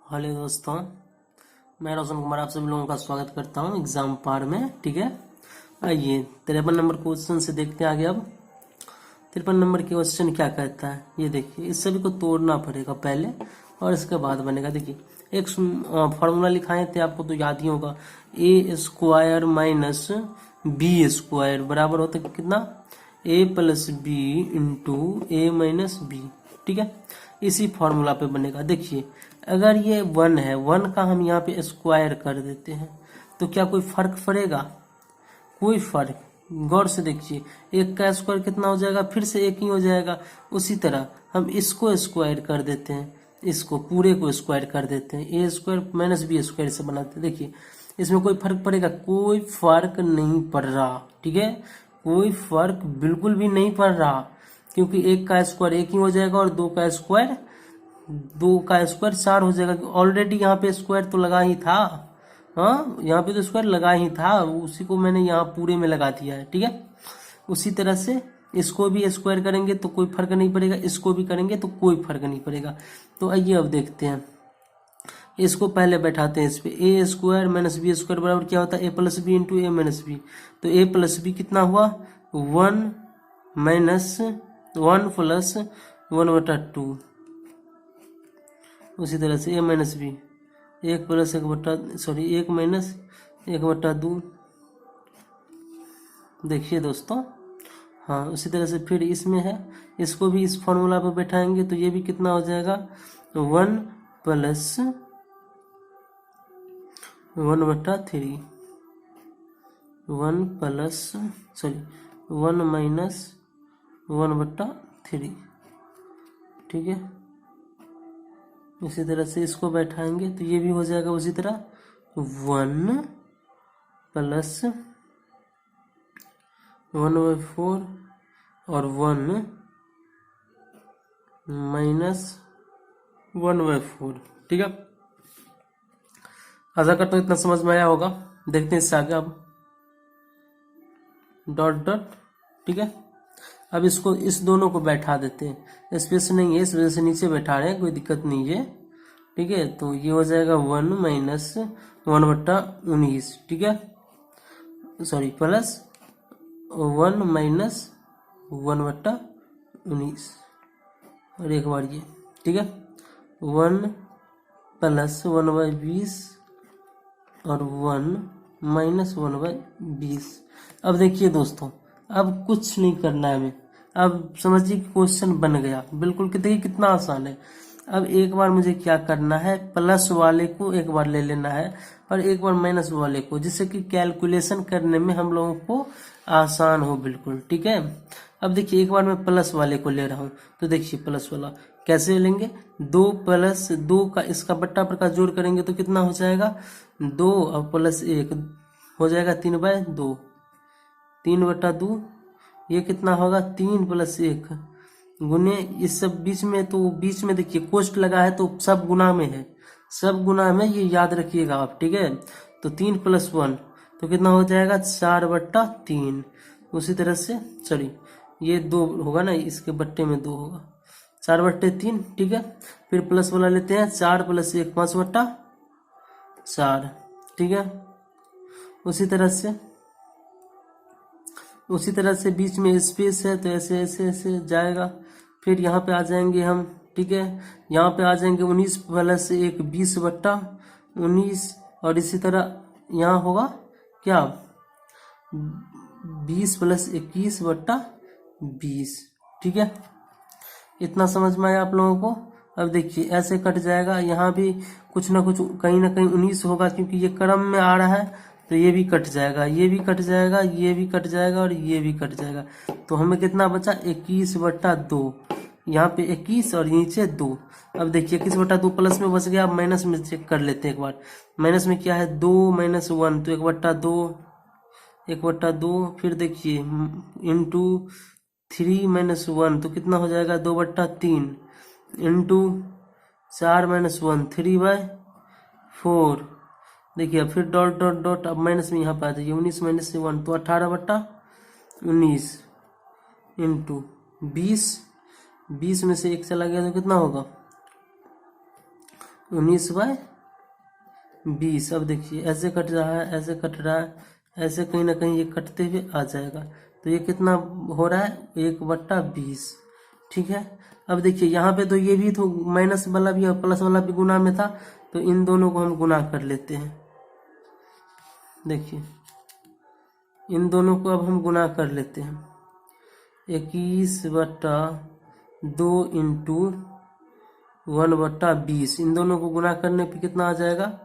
Hello दोस्तों, मैं रोशन कुमार आप सभी लोगों का स्वागत करता हूं एग्जाम पार में। ठीक है, आइए 53 नंबर क्वेश्चन से देखते हैं आगे। अब 53 नंबर के क्वेश्चन क्या कहता है ये देखिए। इस सभी को तोड़ना पड़ेगा पहले और इसके बाद बनेगा। देखिए एक फॉर्मूला लिखाए थे, आपको तो याद ही होगा। ए स्क्वायर माइनस बी स्क्वायर बराबर होता है कितना, ए प्लस बी इंटू ए माइनस बी। ठीक है, इसी फॉर्मूला पे बनेगा। देखिए अगर ये 1 है, 1 का हम यहाँ पे स्क्वायर कर देते हैं तो क्या कोई फर्क पड़ेगा? कोई फर्क। गौर से देखिए, एक का स्क्वायर कितना हो जाएगा, फिर से एक ही हो जाएगा। उसी तरह हम इसको स्क्वायर कर देते हैं, इसको पूरे को स्क्वायर कर देते हैं, ए स्क्वायर माइनस बी स्क्वायर से बनाते हैं। देखिए इसमें कोई फर्क पड़ेगा? कोई फर्क नहीं पड़ रहा। ठीक है, कोई फर्क बिल्कुल भी नहीं पड़ रहा, क्योंकि एक का स्क्वायर एक ही हो जाएगा और दो का स्क्वायर 4 हो जाएगा। ऑलरेडी यहाँ पे स्क्वायर तो लगा ही था। हाँ, यहाँ पे तो स्क्वायर लगा ही था, उसी को मैंने यहाँ पूरे में लगा दिया है। ठीक है, उसी तरह से इसको भी स्क्वायर करेंगे तो कोई फर्क नहीं पड़ेगा, इसको भी करेंगे तो कोई फर्क नहीं पड़ेगा। तो आइए अब देखते हैं, इसको पहले बैठाते हैं इस पे। ए स्क्वायर माइनस बी स्क्वायर बराबर क्या होता है, ए प्लस बी इंटू ए माइनस बी। तो ए प्लस बी कितना हुआ, 1 माइनस 1 प्लस 1/2। उसी तरह से ए माइनस बी, 1 प्लस 1 माइनस 1/2। देखिए दोस्तों, हाँ उसी तरह से फिर इसमें है, इसको भी इस फॉर्मूला पर बैठाएंगे तो ये भी कितना हो जाएगा, 1 प्लस 1/3, 1 प्लस 1 माइनस 1/3। ठीक है, इसी तरह से इसको बैठाएंगे तो ये भी हो जाएगा उसी तरह, 1 प्लस 1/4 और 1 माइनस 1/4। ठीक है, आशा करता हूँ इतना समझ में आया होगा। देखते हैं इससे आगे अब डॉट डॉट। ठीक है, अब इसको इस दोनों को बैठा देते हैं, स्पेस नहीं है इस वजह से नीचे बैठा रहे हैं, कोई दिक्कत नहीं है। ठीक है, तो ये हो जाएगा 1 माइनस 1/19। ठीक है, प्लस 1 माइनस 1/19 और एक बार ये। ठीक है, 1 प्लस 1/20 और 1 माइनस 1/20। अब देखिए दोस्तों, अब कुछ नहीं करना है हमें। अब समझिए क्वेश्चन बन गया बिल्कुल। देखिए कितना आसान है। अब एक बार मुझे क्या करना है, प्लस वाले को एक बार ले लेना है और एक बार माइनस वाले को, जिससे कि कैलकुलेशन करने में हम लोगों को आसान हो बिल्कुल। ठीक है, अब देखिए एक बार मैं प्लस वाले को ले रहा हूँ तो देखिए प्लस वाला कैसे लेंगे, 2 प्लस 2 का इसका बट्टा पर का जोड़ करेंगे तो कितना हो जाएगा, 2 और प्लस 1 हो जाएगा 3/2, 3/2। ये कितना होगा, 3 प्लस 1 गुने इस सब बीच में, तो बीच में देखिए कोष्ट लगा है तो सब गुना में है, सब गुना में, ये याद रखिएगा आप। ठीक है, तो 3 प्लस 1 तो कितना हो जाएगा, 4/3। उसी तरह से ये 2 होगा ना, इसके बट्टे में 2 होगा, 4/3। ठीक है, फिर प्लस वाला लेते हैं, 4 प्लस 1 5/4। ठीक है, उसी तरह से बीच में स्पेस है तो ऐसे ऐसे ऐसे जाएगा। फिर यहाँ पे आ जाएंगे हम। ठीक है, यहाँ पे आ जाएंगे 19 प्लस 1 20/19 और इसी तरह यहाँ होगा क्या, 20 प्लस 21/20। ठीक है, इतना समझ में आया आप लोगों को। अब देखिए ऐसे कट जाएगा, यहाँ भी कुछ ना कुछ कहीं ना कहीं 19 होगा, क्योंकि ये क्रम में आ रहा है तो ये भी कट जाएगा, ये भी कट जाएगा, ये भी कट जाएगा और ये भी कट जाएगा। तो हमें कितना बचा, 21/2। यहाँ पे 21 और नीचे 2। अब देखिए 21/2 प्लस में बच गया। अब माइनस में चेक कर लेते हैं एक बार। माइनस में क्या है, 2 माइनस 1 तो 1/2। फिर देखिए इंटू 3 माइनस 1 तो कितना हो जाएगा, 2/3 इंटू 4 माइनस 1 3/4। देखिए फिर डॉट डॉट डॉट, अब माइनस में यहाँ पे आ जाइए, 19 माइनस 1 तो 18/19 इंटू 20 में से 1 चला गया तो कितना होगा, 19/20। अब देखिए ऐसे कट रहा है, ऐसे कट रहा है, ऐसे कहीं ना कहीं ये कटते हुए आ जाएगा। तो ये कितना हो रहा है, 1/20। ठीक है। अब देखिए यहाँ पे तो ये भी तो माइनस वाला भी और प्लस वाला भी गुना में था, तो इन दोनों को हम गुना कर लेते हैं। देखिए इन दोनों को अब हम गुना कर लेते हैं। 21/2 इंटू 1/20, इन दोनों को गुना करने पे कितना आ जाएगा,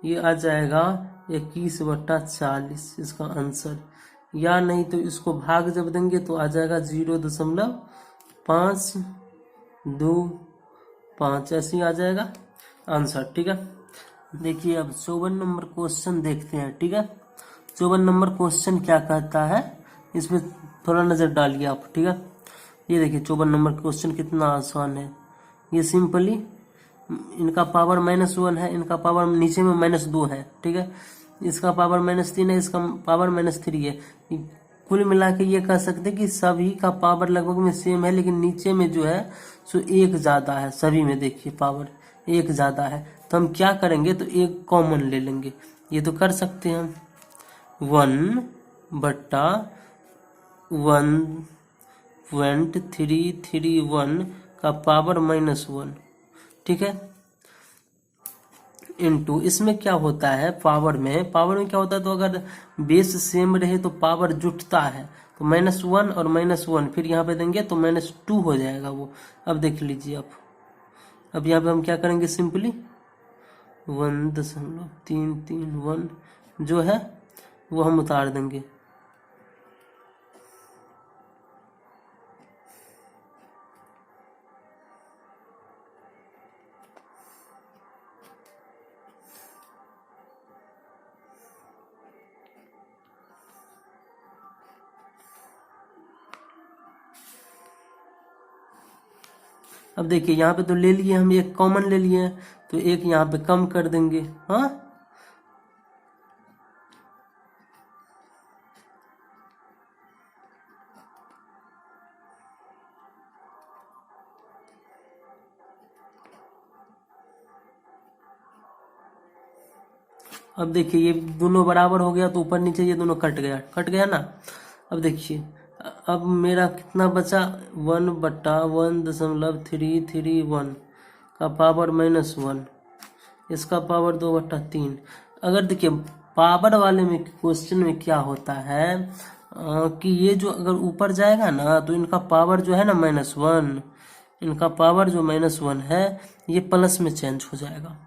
ये आ जाएगा 21/40 इसका आंसर। या नहीं तो इसको भाग जब देंगे तो आ जाएगा 0.525, ऐसे ही आ जाएगा आंसर। ठीक है। देखिए अब 54 नंबर क्वेश्चन देखते हैं। ठीक है। 54 नंबर क्वेश्चन क्या कहता है, इसमें थोड़ा नजर डालिए आप। ठीक है। ये देखिए 54 नंबर क्वेश्चन कितना आसान है। ये सिंपली इनका पावर -1 है, इनका पावर नीचे में -2 है। ठीक है। इसका पावर -3 है, इसका पावर -3 है। कुल मिला के ये कह सकते हैं कि सभी का पावर लगभग में सेम है, लेकिन नीचे में जो है सो एक ज्यादा है। सभी में देखिए पावर एक ज्यादा है, तो हम क्या करेंगे, तो एक कॉमन ले लेंगे। ये तो कर सकते हैं हम 1/1.331 का पावर -1। ठीक है। इनटू इसमें क्या होता है, पावर में क्या होता है, तो अगर बेस सेम रहे तो पावर जुटता है। तो -1 और -1 फिर यहाँ पे देंगे तो -2 हो जाएगा वो। अब देख लीजिए आप, अब यहाँ पे हम क्या करेंगे, सिंपली 1.331 जो है वो हम उतार देंगे। अब देखिए यहाँ पे तो ले लिए हम, एक कॉमन ले लिए हैं, तो एक यहाँ पे कम कर देंगे। हाँ, अब देखिए ये दोनों बराबर हो गया, तो ऊपर नीचे ये दोनों कट गया ना। अब देखिए अब मेरा कितना बचा, 1/1.331 का पावर -1, इसका पावर 2/3। अगर देखिए पावर वाले में क्वेश्चन में क्या होता है कि ये जो अगर ऊपर जाएगा ना, तो इनका पावर जो है ना -1, इनका पावर जो -1 है ये प्लस में चेंज हो जाएगा।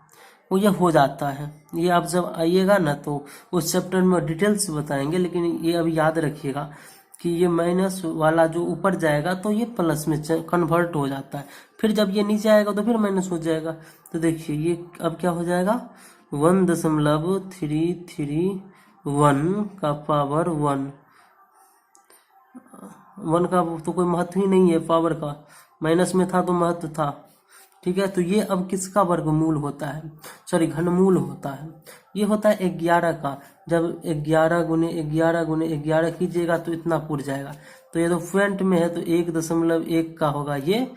वो ये हो जाता है। ये आप जब आइएगा ना तो उस चैप्टर में डिटेल से बताएंगे, लेकिन ये अभी याद रखिएगा कि ये माइनस वाला जो ऊपर जाएगा तो ये प्लस में कन्वर्ट हो जाता है, फिर जब ये नीचे आएगा तो फिर माइनस हो जाएगा। तो देखिए ये अब क्या हो जाएगा, 1.331 का पावर 1 का तो कोई महत्व ही नहीं है, पावर का माइनस में था तो महत्व था। ठीक है। तो ये अब किसका वर्गमूल होता है, सॉरी घनमूल होता है। ये होता है 11 का। जब 11 गुने 11 गुने 11 कीजिएगा तो इतना पुर जाएगा। तो ये तो फ्रंट में है तो 1.1 का होगा ये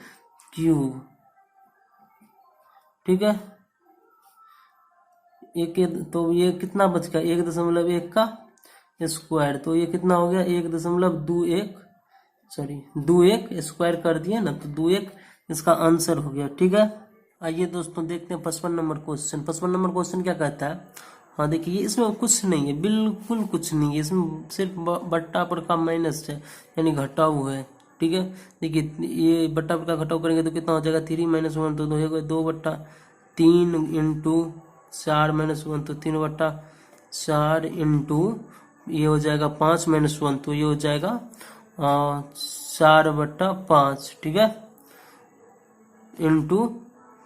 क्यूब। ठीक है। तो ये कितना बच गया, 1.1 का स्क्वायर, तो ये कितना हो गया 1.21, सॉरी 21 स्क्वायर कर दिए ना, तो 21 इसका आंसर हो गया। ठीक है। आइए दोस्तों देखते हैं 55 नंबर क्वेश्चन। 55 नंबर क्वेश्चन क्या कहता है, हाँ देखिए इसमें कुछ नहीं है, बिल्कुल कुछ नहीं है, इसमें सिर्फ बट्टा पर का माइनस है, यानी घटाव है। ठीक है। देखिए ये बट्टा पर का घटाव करेंगे तो कितना हो जाएगा, 3 - 1 तो 2/3 इंटू 4 - 1 तो 3/4 इंटू ये हो जाएगा 5 - 1 तो ये हो जाएगा 4/5। ठीक है। इंटू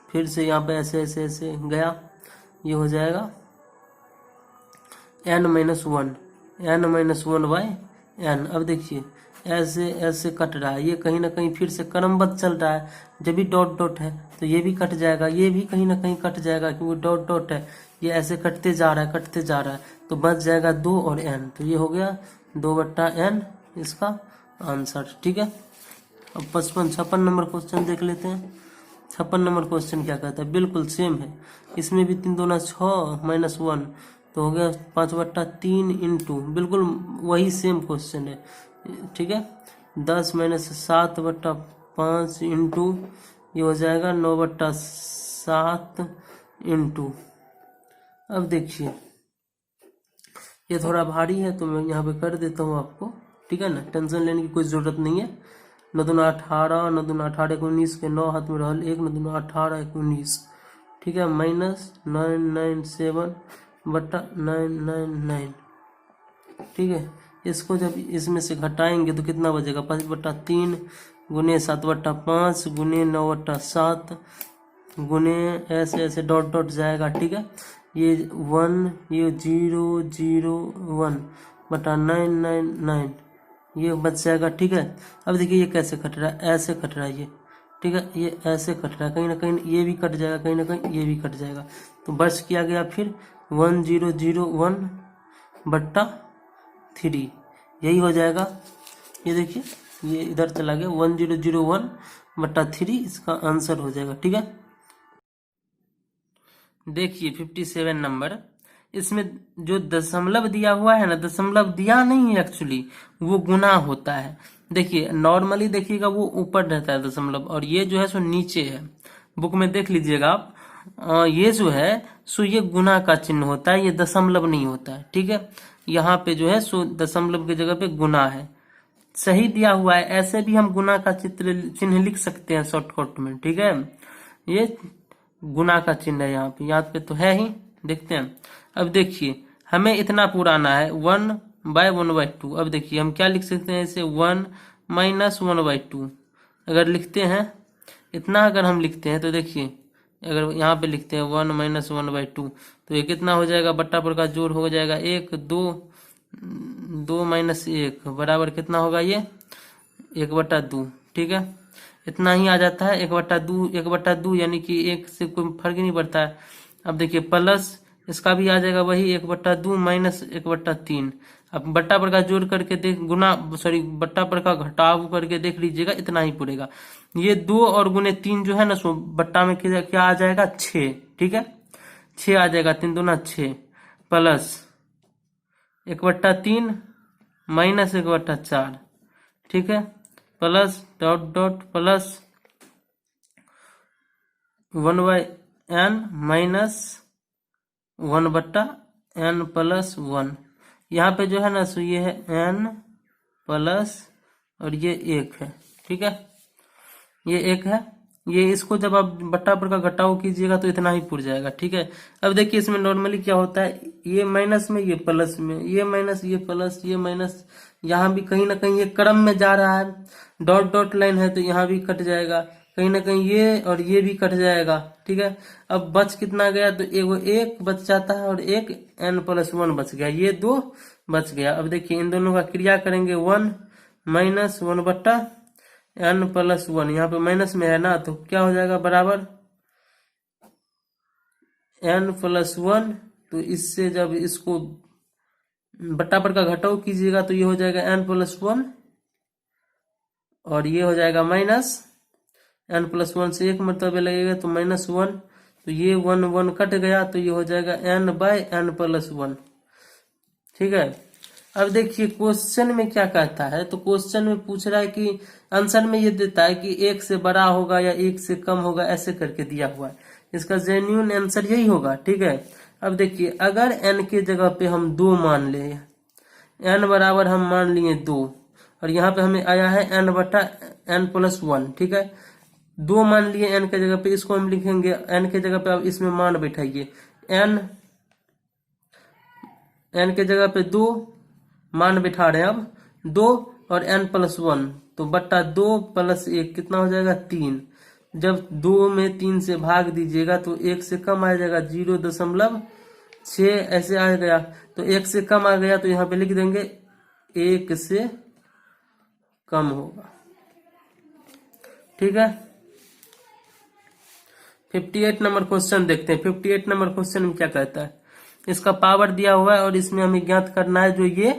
फिर से यहाँ पे ऐसे ऐसे ऐसे गया, ये हो जाएगा n - 1/n। अब देखिए ऐसे ऐसे कट रहा है, ये कहीं ना कहीं फिर से क्रमबद्ध चल रहा है। जब भी डॉट डॉट है तो ये भी कट जाएगा, ये भी कहीं ना कहीं कट जाएगा, क्योंकि डॉट डॉट है, ये ऐसे कटते जा रहा है, तो बच जाएगा 2 और n, तो ये हो गया 2/n इसका आंसर। ठीक है। अब 56 नंबर क्वेश्चन देख लेते हैं। 56 नंबर क्वेश्चन क्या कहता है, बिल्कुल सेम है, इसमें भी 3 दूना 6 माइनस 1 तो हो गया 5/3 इंटू, बिल्कुल वही सेम क्वेश्चन है, ठीक है। 10 माइनस 7/5 इंटू ये हो जाएगा 9/7 इंटू। अब देखिए ये थोड़ा भारी है तो मैं यहाँ पे कर देता हूँ आपको, ठीक है ना, टेंशन लेने की कोई जरूरत नहीं है। 9 दूना 18, 9 दूना 18 19 के 9 हाथ में रहल 1, 9 दूना 18 19, ठीक है, माइनस 997/999, ठीक है। इसको जब इसमें से घटाएंगे तो कितना बचेगा, 5/3 गुने 7/5 गुने 9/7 गुने ऐसे ऐसे डॉट डॉट जाएगा, ठीक है। ये 1 ये 001/999 ये बच जाएगा, ठीक है। अब देखिए ये कैसे कट रहा है, ऐसे कट रहा है ये, ठीक है, ये ऐसे कट रहा है, कहीं ना कहीं ये भी कट जाएगा, कहीं ना कहीं ये भी कट जाएगा, तो बच किया गया फिर 1001/3, यही हो जाएगा। ये देखिए ये इधर चला गया 1001/3 इसका आंसर हो जाएगा, ठीक है। देखिए 57 नंबर, इसमें जो दशमलव दिया हुआ है ना, दशमलव दिया नहीं है एक्चुअली, वो गुना होता है। देखिए नॉर्मली देखिएगा वो ऊपर रहता है दशमलव, और ये जो है सो नीचे है, बुक में देख लीजिएगा आप। ये जो है सो ये गुना का चिन्ह होता है, ये दशमलव नहीं होता है, ठीक है। यहाँ पे जो है सो दशमलव की जगह पे गुना है, सही दिया हुआ है। ऐसे भी हम गुना का चिन्ह लिख सकते हैं शॉर्टकट में, ठीक है। ये गुना का चिन्ह है, यहाँ पे तो है ही, देखते हैं। अब देखिए हमें इतना पुराना है 1/1/2। अब देखिए हम क्या लिख सकते हैं इसे, 1 माइनस 1/2 अगर लिखते हैं, इतना अगर हम लिखते हैं तो देखिए अगर यहाँ पे लिखते हैं 1 माइनस 1/2 तो ये कितना हो जाएगा, बट्टा पर का जोड़ हो जाएगा 1 2 माइनस 1 बराबर कितना होगा, ये 1/2, ठीक है। इतना ही आ जाता है, 1/2 यानी कि 1 से कोई फर्क ही नहीं पड़ता है। अब देखिए प्लस इसका भी आ जाएगा वही 1/2 माइनस 1/3। अब बट्टा पर का जोड़ करके देख बट्टा पर का घटाव करके देख लीजिएगा, इतना ही पड़ेगा। ये 2 और गुने 3 जो है ना सो बट्टा में क्या आ जाएगा 6, ठीक है, 6 आ जाएगा, 3 दूना 6 प्लस 1/3 माइनस 1/4, ठीक है, plus dot dot plus 1/n minus 1/n plus 1। यहाँ पे जो है ना सो ये है n प्लस और ये 1 है, ठीक है, ये 1 है। ये इसको जब आप बट्टा पर का घटाव कीजिएगा तो इतना ही पुर जाएगा, ठीक है। अब देखिए इसमें नॉर्मली क्या होता है, ये माइनस में ये प्लस में, ये माइनस ये प्लस ये माइनस, यहाँ भी कहीं ना कहीं ये क्रम में जा रहा है, डॉट डॉट लाइन है तो यहाँ भी कट जाएगा, कहीं ना कहीं ये और ये भी कट जाएगा, ठीक है। अब बच कितना गया, तो एक बच जाता है और एक n+1 बच गया, ये 2 बच गया। अब देखिए इन दोनों का क्रिया करेंगे, 1 माइनस 1/n+1, यहाँ पे माइनस में है ना तो क्या हो जाएगा बराबर n+1। तो इससे जब इसको बट्टा पर का घटाव कीजिएगा तो ये हो जाएगा n+1 और ये हो जाएगा माइनस n+1 से एक मरतबे लगेगा तो -1, तो ये 1 1 कट गया तो ये हो जाएगा n/n+1, ठीक है। अब देखिए क्वेश्चन में क्या कहता है, तो क्वेश्चन में पूछ रहा है कि आंसर में ये देता है कि 1 से बड़ा होगा या 1 से कम होगा, ऐसे करके दिया हुआ है, इसका जेन्युइन आंसर यही होगा, ठीक है। अब देखिए अगर n के जगह पे हम 2 मान ले, n बराबर हम मान लिए 2 और यहाँ पे हमें आया है n/n+1, ठीक है। 2 मान लिए n के जगह पे, इसको हम लिखेंगे n के जगह पे, अब इसमें मान बैठाइए, n के जगह पे 2 मान बैठा रहे हैं, अब 2 और n+1 तो बट्टा 2 + 1 कितना हो जाएगा 3। जब 2 में 3 से भाग दीजिएगा तो 1 से कम आ जाएगा 0.6 ऐसे आ गया, तो 1 से कम आ गया तो यहाँ पे लिख देंगे 1 से कम होगा, ठीक है। 58 नंबर क्वेश्चन देखते हैं। 58 नंबर क्वेश्चन में क्या कहता है, इसका पावर दिया हुआ है और इसमें हमें ज्ञात करना है जो ये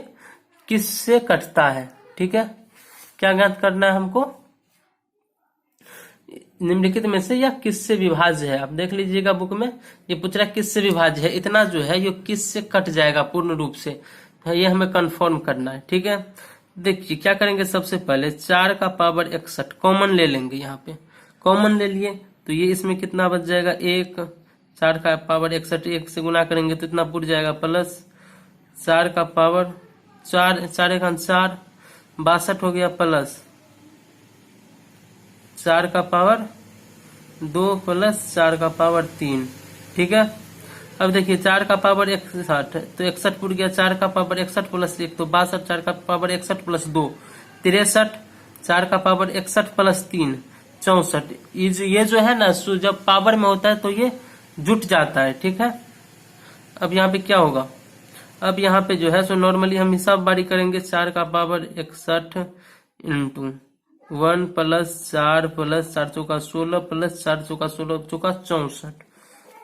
किससे कटता है, ठीक है। क्या ज्ञात करना है हमको, निम्नलिखित में से यह किससे विभाज्य है। आप देख लीजिएगा बुक में, ये पूछ रहा है किससे विभाज्य है। इतना जो है ये किससे कट जाएगा पूर्ण रूप से, तो ये हमें कंफर्म करना है। ठीक है, देखिए क्या करेंगे, सबसे पहले 4 का पावर 61 कॉमन ले लेंगे। यहाँ पे कॉमन ले लिए तो ये इसमें कितना बच जाएगा, 1। 4 का पावर 61 1 से गुना करेंगे तो इतना पुट जाएगा, प्लस 4 का पावर 4 4 1 4 62 हो गया, प्लस 4 का पावर 2 प्लस 4 का पावर 3। ठीक है, अब देखिए 4 का पावर 61 तो 61 पुट गया, 4 का पावर 61 प्लस 1 तो 62, 4 का पावर 61 प्लस 2 63, 4 का पावर 61 प्लस 3 64। ये जो है ना, जब पावर में होता है तो ये जुट जाता है। ठीक है, अब यहाँ पे क्या होगा, अब यहाँ पे जो है सो नॉर्मली हम हिसाब बारी करेंगे। 4 का पावर 61 इंटू 1 प्लस 4 प्लस 4 चौका 16 प्लस 4 चौका 16 चौका 64।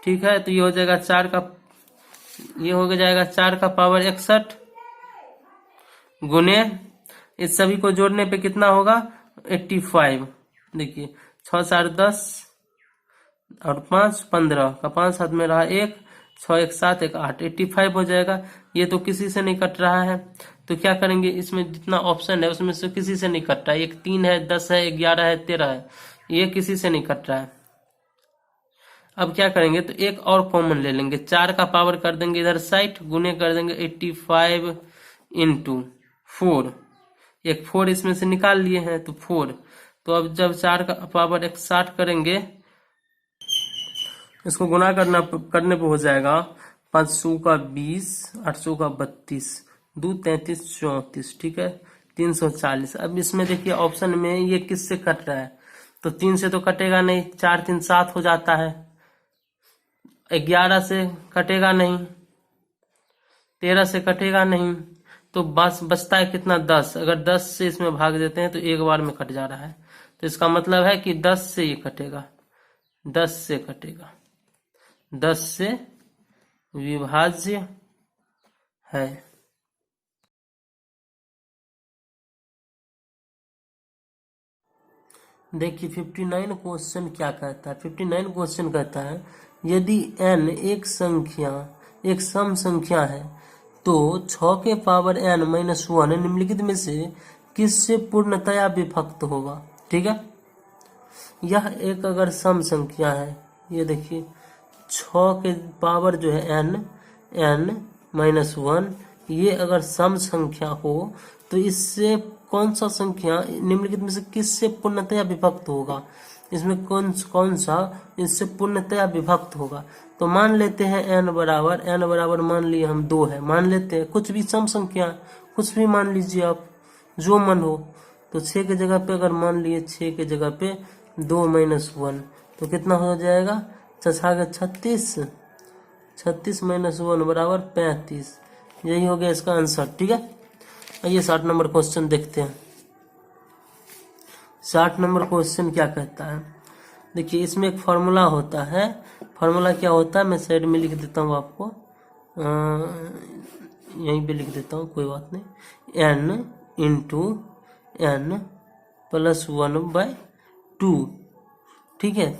ठीक है, तो ये हो जाएगा 4 का, ये हो जाएगा 4 का पावर 61 गुने इस सभी को जोड़ने पे कितना होगा, 85। देखिए 6 4 10 और 5 15 का 5 हाथ में रहा 1, 6 1 7 1 8 85 हो जाएगा। ये तो किसी से नहीं कट रहा है, तो क्या करेंगे, इसमें जितना ऑप्शन है उसमें से किसी से नहीं कट रहा है। एक 3 है, 10 है, 11 है, 13 है, ये किसी से नहीं कट रहा है। अब क्या करेंगे, तो एक और कॉमन ले लेंगे, 4 का पावर कर देंगे इधर साइड, गुने कर देंगे 85 इंटू 4। एक 4 इसमें से निकाल लिए हैं तो 4। तो अब जब 4 का पावर 61 करेंगे, इसको गुना करने पे हो जाएगा 500 का 20, 800 का 32, 2 33 34। ठीक है, 340। अब इसमें देखिए ऑप्शन में ये किससे कट रहा है, तो 3 से तो कटेगा नहीं, 4 3 7 हो जाता है, 11 से कटेगा नहीं, 13 से कटेगा नहीं, तो बस बचता है कितना, 10। अगर 10 से इसमें भाग देते हैं तो एक बार में कट जा रहा है, तो इसका मतलब है कि 10 से ये कटेगा, 10 से कटेगा, 10 से विभाज्य है। देखिए 59 क्वेश्चन क्या कहता है। 59 क्वेश्चन कहता है यदि n एक सम संख्या है तो 6 के पावर n माइनस 1 निम्नलिखित में से किससे पूर्णतया विभक्त होगा। ठीक है, यह एक अगर सम संख्या है, ये देखिए 6 के पावर जो है n माइनस 1, ये अगर सम संख्या हो तो इससे कौन सा संख्या निम्नलिखित में से किससे पूर्णतया विभक्त होगा, इसमें कौन सा इससे पूर्णतया विभक्त होगा। तो मान लेते हैं n बराबर मान लिए हम 2 है, मान लेते हैं कुछ भी सम संख्या, कुछ भी मान लीजिए आप, जो मन हो। तो 6 के जगह पे अगर मान लिए 6 के जगह पे 2 माइनस 1 तो कितना हो जाएगा, 36 36 माइनस 1 बराबर 35। यही हो गया इसका आंसर। ठीक है, आइए 60 नंबर क्वेश्चन देखते हैं। 60 नंबर क्वेश्चन क्या कहता है, देखिए इसमें एक फॉर्मूला होता है। फॉर्मूला क्या होता है मैं साइड में लिख देता हूँ आपको, यहीं पे लिख देता हूँ, कोई बात नहीं। n into n plus 1/2। ठीक है,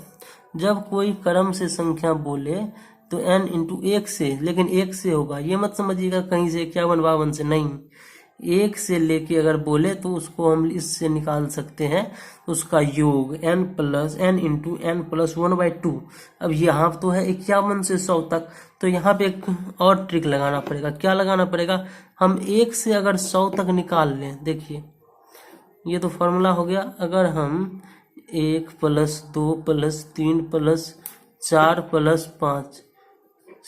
जब कोई क्रम से संख्या बोले तो n इंटू 1 से, लेकिन 1 से होगा, ये मत समझिएगा कहीं से 51 52 से नहीं, 1 से लेके अगर बोले तो उसको हम इससे निकाल सकते हैं उसका योग, n इंटू n प्लस 1/2। अब यहाँ तो है 51 से 100 तक, तो यहाँ पे एक और ट्रिक लगाना पड़ेगा। क्या लगाना पड़ेगा, हम 1 से अगर 100 तक निकाल लें, देखिए ये तो फॉर्मूला हो गया। अगर हम 1 प्लस 2 प्लस 3 प्लस 4 प्लस 5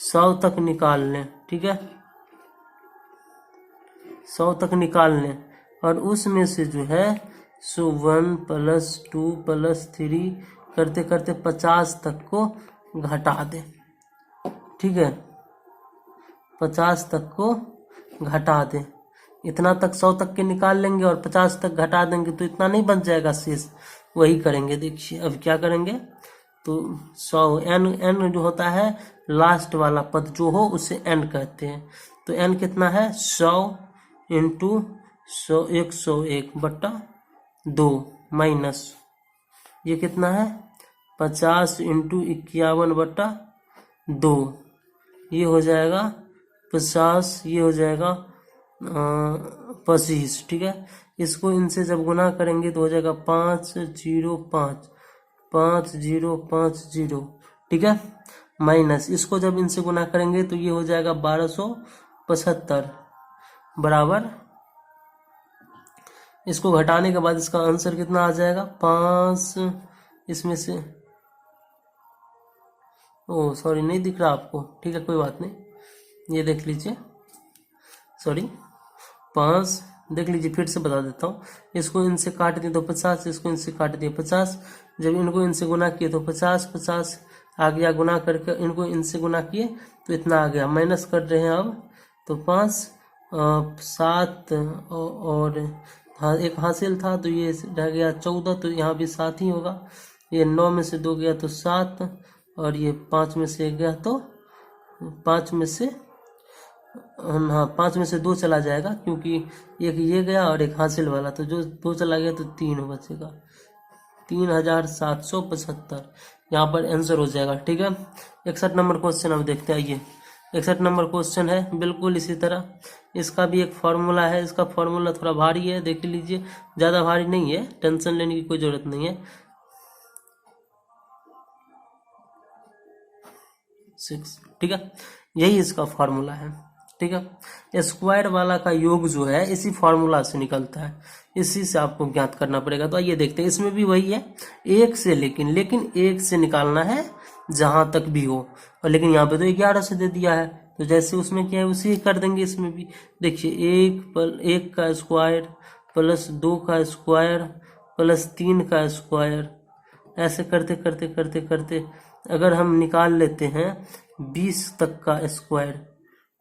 100 तक निकाल लें, ठीक है, 100 तक निकाल लें, और उसमें से जो है 1 प्लस 2 प्लस 3 करते करते 50 तक को घटा दें। ठीक है, 50 तक को घटा दें, इतना तक 100 तक के निकाल लेंगे और 50 तक घटा देंगे तो इतना नहीं बच जाएगा शेष, वही करेंगे। देखिए अब क्या करेंगे, तो 100 n जो होता है लास्ट वाला पद जो हो उसे n कहते हैं। तो n कितना है, 100 इंटू 101 बटा 2 माइनस ये कितना है 50 इंटू 51/2, ये हो जाएगा 50, ये हो जाएगा 25। ठीक है, इसको इनसे जब गुना करेंगे तो हो जाएगा 505, 5050। ठीक है, माइनस इसको जब इनसे गुना करेंगे तो ये हो जाएगा 1275 बराबर, इसको घटाने के बाद इसका आंसर कितना आ जाएगा 5, इसमें से ओ सॉरी नहीं दिख रहा आपको, ठीक है कोई बात नहीं, ये देख लीजिए, सॉरी 5 देख लीजिए, फिर से बता देता हूँ, इसको इनसे काट दिए तो 50, इसको इनसे काट दिए 50, जब इनको इनसे गुना किए तो 50 आ गया, गुना करके इनको इनसे गुना किए तो इतना आ गया, माइनस कर रहे हैं अब, तो 5 7 और हाँ एक हासिल था तो ये रह गया 14, तो यहाँ भी 7 ही होगा, ये 9 में से 2 गया तो 7, और ये 5 में से 1 गया तो 5 में से हाँ 5 में से 2 चला जाएगा, क्योंकि एक ये गया और एक हासिल वाला, तो जो 2 चला गया तो 3 बचेगा, 3775 यहाँ पर आंसर हो जाएगा। ठीक है, 61 नंबर क्वेश्चन अब देखते हैं, आइए 61 नंबर क्वेश्चन है बिल्कुल इसी तरह, इसका भी एक फार्मूला है, इसका फार्मूला थोड़ा भारी है, देख लीजिए, ज़्यादा भारी नहीं है, टेंशन लेने की कोई ज़रूरत नहीं है। 6, ठीक है, यही इसका फार्मूला है। ठीक है, स्क्वायर वाला का योग जो है इसी फार्मूला से निकलता है, इसी से आपको ज्ञात करना पड़ेगा। तो आइए देखते हैं, इसमें भी वही है, एक से लेकिन एक से निकालना है जहां तक भी हो, और लेकिन यहाँ पे तो 11 से दे दिया है, तो जैसे उसमें क्या है उसी कर देंगे इसमें भी। देखिए 1 का स्क्वायर प्लस 2 का स्क्वायर प्लस 3 का स्क्वायर, ऐसे करते करते करते करते अगर हम निकाल लेते हैं 20 तक का स्क्वायर,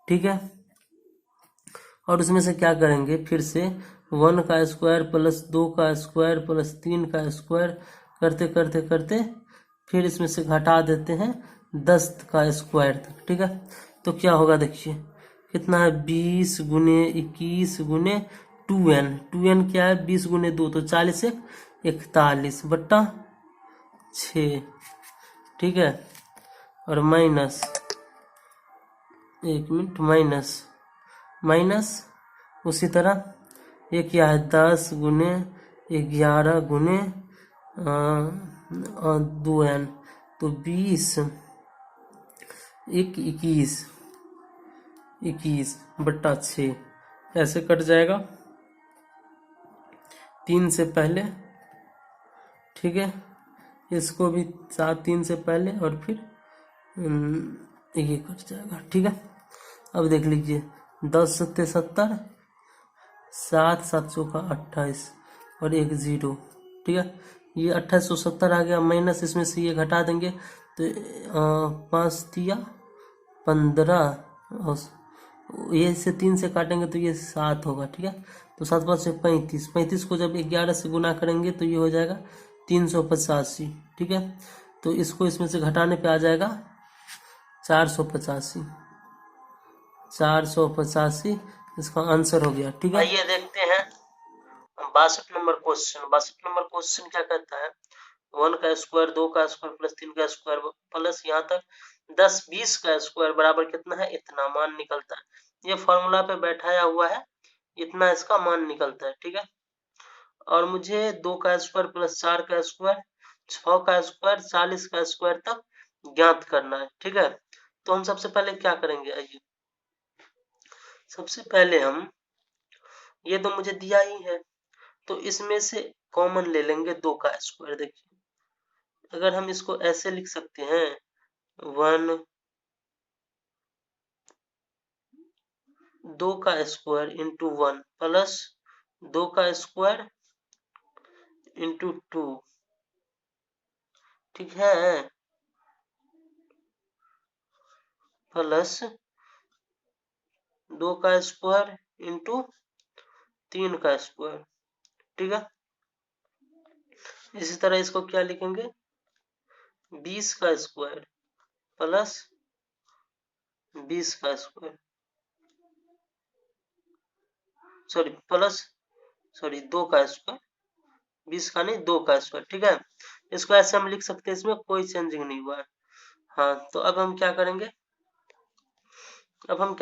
ठीक है, और उसमें से क्या करेंगे, फिर से 1 का स्क्वायर प्लस 2 का स्क्वायर प्लस 3 का स्क्वायर करते करते करते फिर इसमें से घटा देते हैं 10 का स्क्वायर तक। ठीक है, तो क्या होगा देखिए, कितना है 20 गुने 21 गुने 2n, 2n क्या है 20 गुने 2 तो 40 1 41/6। ठीक है, और माइनस, एक मिनट, माइनस उसी तरह ये क्या है 10 गुने 11 गुने 2n, तो 20 21/6 ऐसे कट जाएगा 3 से पहले। ठीक है, इसको भी 3 से पहले और फिर ये कट जाएगा। ठीक है, अब देख लीजिए 10 सत्ते 70, 7 7 चौका 28 और 1 0। ठीक है, ये 2870 आ गया, माइनस इसमें से ये घटा देंगे तो 5 तिया 15, और ये से 3 से काटेंगे तो ये 7 होगा। ठीक है, तो 7 5 से 35, 35 को जब 11 से गुना करेंगे तो ये हो जाएगा 385। ठीक है, तो इसको इसमें से घटाने पे आ जाएगा 485, 485 इसका आंसर हो गया। ठीक है, आइए देखते हैं 62 नंबर क्वेश्चन। 62 नंबर क्वेश्चन क्या कहता है, 1 का स्क्वायर 2 का स्क्वायर प्लस 3 का स्क्वायर प्लस यहाँ तक 10 20 का स्क्वायर बराबर कितना है, इतना मान निकलता है। ये फॉर्मूला पे बैठाया हुआ है, इतना इसका मान निकलता है। ठीक है, और मुझे 2 का स्क्वायर प्लस 4 का स्क्वायर 6 का स्क्वायर 40 का स्क्वायर तक ज्ञात करना है। ठीक है, तो हम सबसे पहले क्या करेंगे, आइए सबसे पहले हम, ये तो मुझे दिया ही है तो इसमें से कॉमन ले लेंगे 2 का स्क्वायर। देखिए अगर हम इसको ऐसे लिख सकते हैं 1 2 का स्क्वायर इंटू 1 प्लस 2 का स्क्वायर इंटू 2। ठीक है, प्लस 2 का स्क्वायर इंटू 3 का स्क्वायर। ठीक है, इसी तरह इसको क्या लिखेंगे 20 का स्क्वायर प्लस 20 का स्क्वायर, सॉरी 2 का स्क्वायर, 20 का नहीं 2 का स्क्वायर। ठीक है, इसको ऐसे हम लिख सकते हैं, इसमें कोई चेंजिंग नहीं हुआ है। हाँ, तो अब हम क्या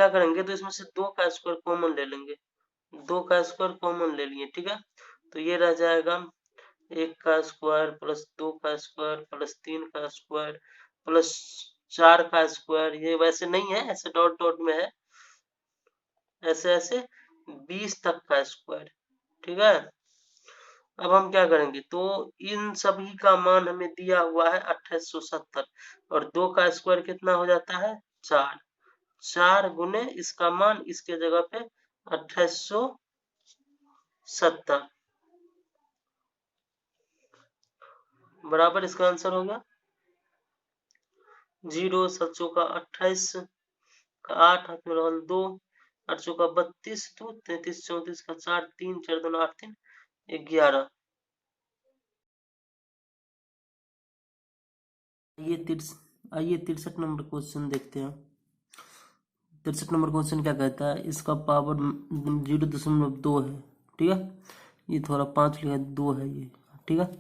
करेंगे, तो इसमें से 2 का स्क्वायर कॉमन ले लेंगे। 2 का स्क्वायर कॉमन ले लिए, ठीक है। तो ये रह जाएगा 1 का स्क्वायर प्लस 2 का स्क्वायर प्लस 3 का स्क्वायर प्लस 4 का स्क्वायर। ये वैसे नहीं है, ऐसे डॉट डॉट में है, ऐसे ऐसे 20 तक का स्क्वायर, ठीक है। अब हम क्या करेंगे, तो इन सभी का मान हमें दिया हुआ है 2870, और 2 का स्क्वायर कितना हो जाता है 4। 4 गुने इसका मान इसके जगह पे 2870 बराबर इसका आंसर होगा 0 7 चौका 28 का 8 हाथ में रहल 2 8 चौका 32 2 33 34 का 4 3 4 2 8 3 11। आइए 63 नंबर क्वेश्चन देखते हैं। 63 नंबर क्वेश्चन क्या कहता है, इसका पावर 0.2 है, ठीक है। ये थोड़ा 5 लिखा 2 है ये, ठीक है।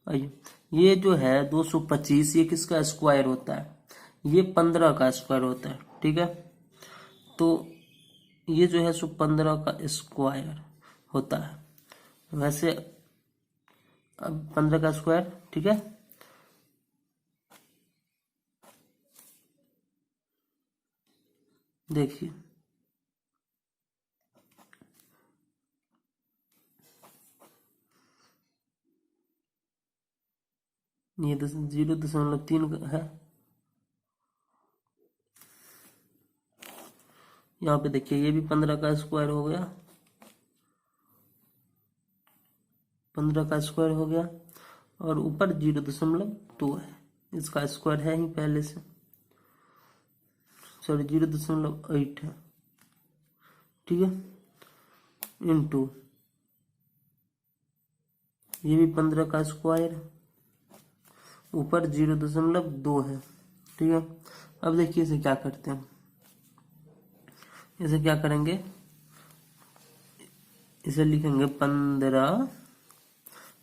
आइए, ये जो है 225, ये किसका स्क्वायर होता है, ये 15 का स्क्वायर होता है, ठीक है। तो ये जो है 15 का स्क्वायर होता है। वैसे अब 15 का स्क्वायर, ठीक है। देखिए ये 0.3 है। यहाँ पे देखिए ये भी 15 का स्क्वायर हो गया, 15 का स्क्वायर हो गया, और ऊपर 0.2 है, इसका स्क्वायर है ही पहले से, सॉरी 0.8 है, ठीक है। इनटू ये भी 15 का स्क्वायर, ऊपर 0.2 है, ठीक है। अब देखिए इसे क्या करते हैं, इसे क्या करेंगे, इसे लिखेंगे 15,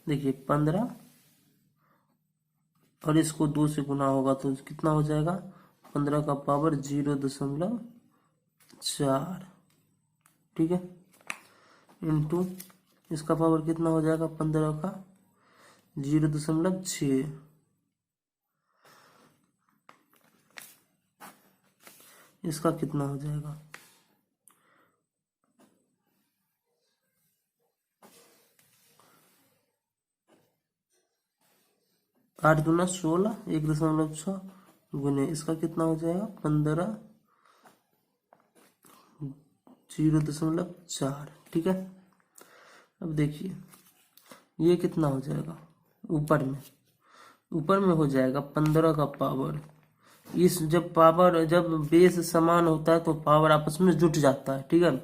देखिए 15, और इसको 2 से गुना होगा तो कितना हो जाएगा 15 का पावर 0.4, ठीक है। इनटू इसका पावर कितना हो जाएगा 15 का 0.6, इसका कितना हो जाएगा 8 दूना 16, 1.6 गुने इसका कितना हो जाएगा 15 0.4, ठीक है। अब देखिए ये कितना हो जाएगा, ऊपर में हो जाएगा 15 का पावर, इस जब बेस समान होता है तो पावर आपस में जुट जाता है, ठीक है।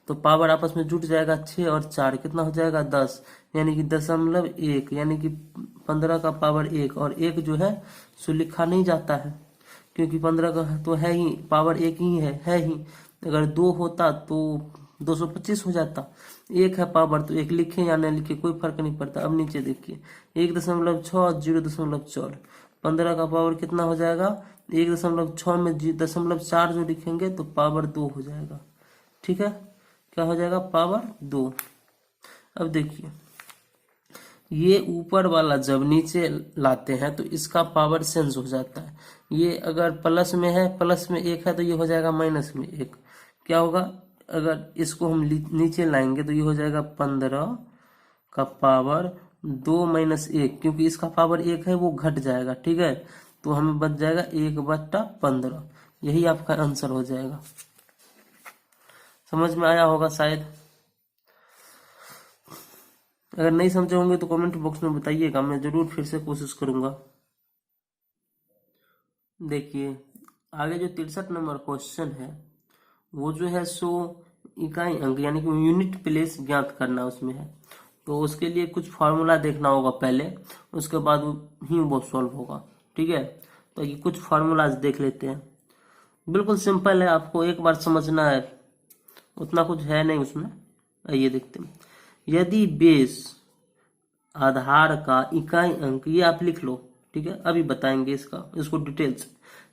तो पावर आपस में जुट जाएगा 6 और 4 कितना हो जाएगा 10, यानी कि 0.1, यानी कि 15 का पावर 1, और 1 जो है सो लिखा नहीं जाता है, क्योंकि 15 का तो है ही, पावर 1 ही है ही। अगर 2 होता तो 225 हो जाता, 1 है पावर तो 1 लिखे या नहीं लिखे कोई फर्क नहीं पड़ता। अब नीचे देखिए 1.6 0.4, 15 का पावर कितना हो जाएगा 1.6 में 0.4 जो लिखेंगे तो पावर 2 हो जाएगा, ठीक है। क्या हो जाएगा पावर 2। अब देखिए ये ऊपर वाला जब नीचे लाते हैं तो इसका पावर चेंज हो जाता है, ये अगर प्लस में है, प्लस में 1 है तो ये हो जाएगा माइनस में 1। क्या होगा, अगर इसको हम नीचे लाएंगे तो ये हो जाएगा 15 का पावर 2 माइनस 1, क्योंकि इसका पावर 1 है वो घट जाएगा, ठीक है। तो हमें बच जाएगा 1/15, यही आपका आंसर हो जाएगा। समझ में आया होगा शायद, अगर नहीं समझे होंगे तो कमेंट बॉक्स में बताइएगा, मैं जरूर फिर से कोशिश करूंगा। देखिए आगे जो 63 नंबर क्वेश्चन है वो जो है सो इकाई अंक यानी कि यूनिट प्लेस ज्ञात करना उसमें है, तो उसके लिए कुछ फार्मूला देखना होगा पहले, उसके बाद ही वो सॉल्व होगा, ठीक है। तो ये कुछ फार्मूलाज देख लेते हैं, बिल्कुल सिंपल है, आपको एक बार समझना है, उतना कुछ है नहीं उसमें। आइए देखते हैं, यदि बेस आधार का इकाई अंक, ये आप लिख लो, ठीक है, अभी बताएंगे इसको डिटेल्स।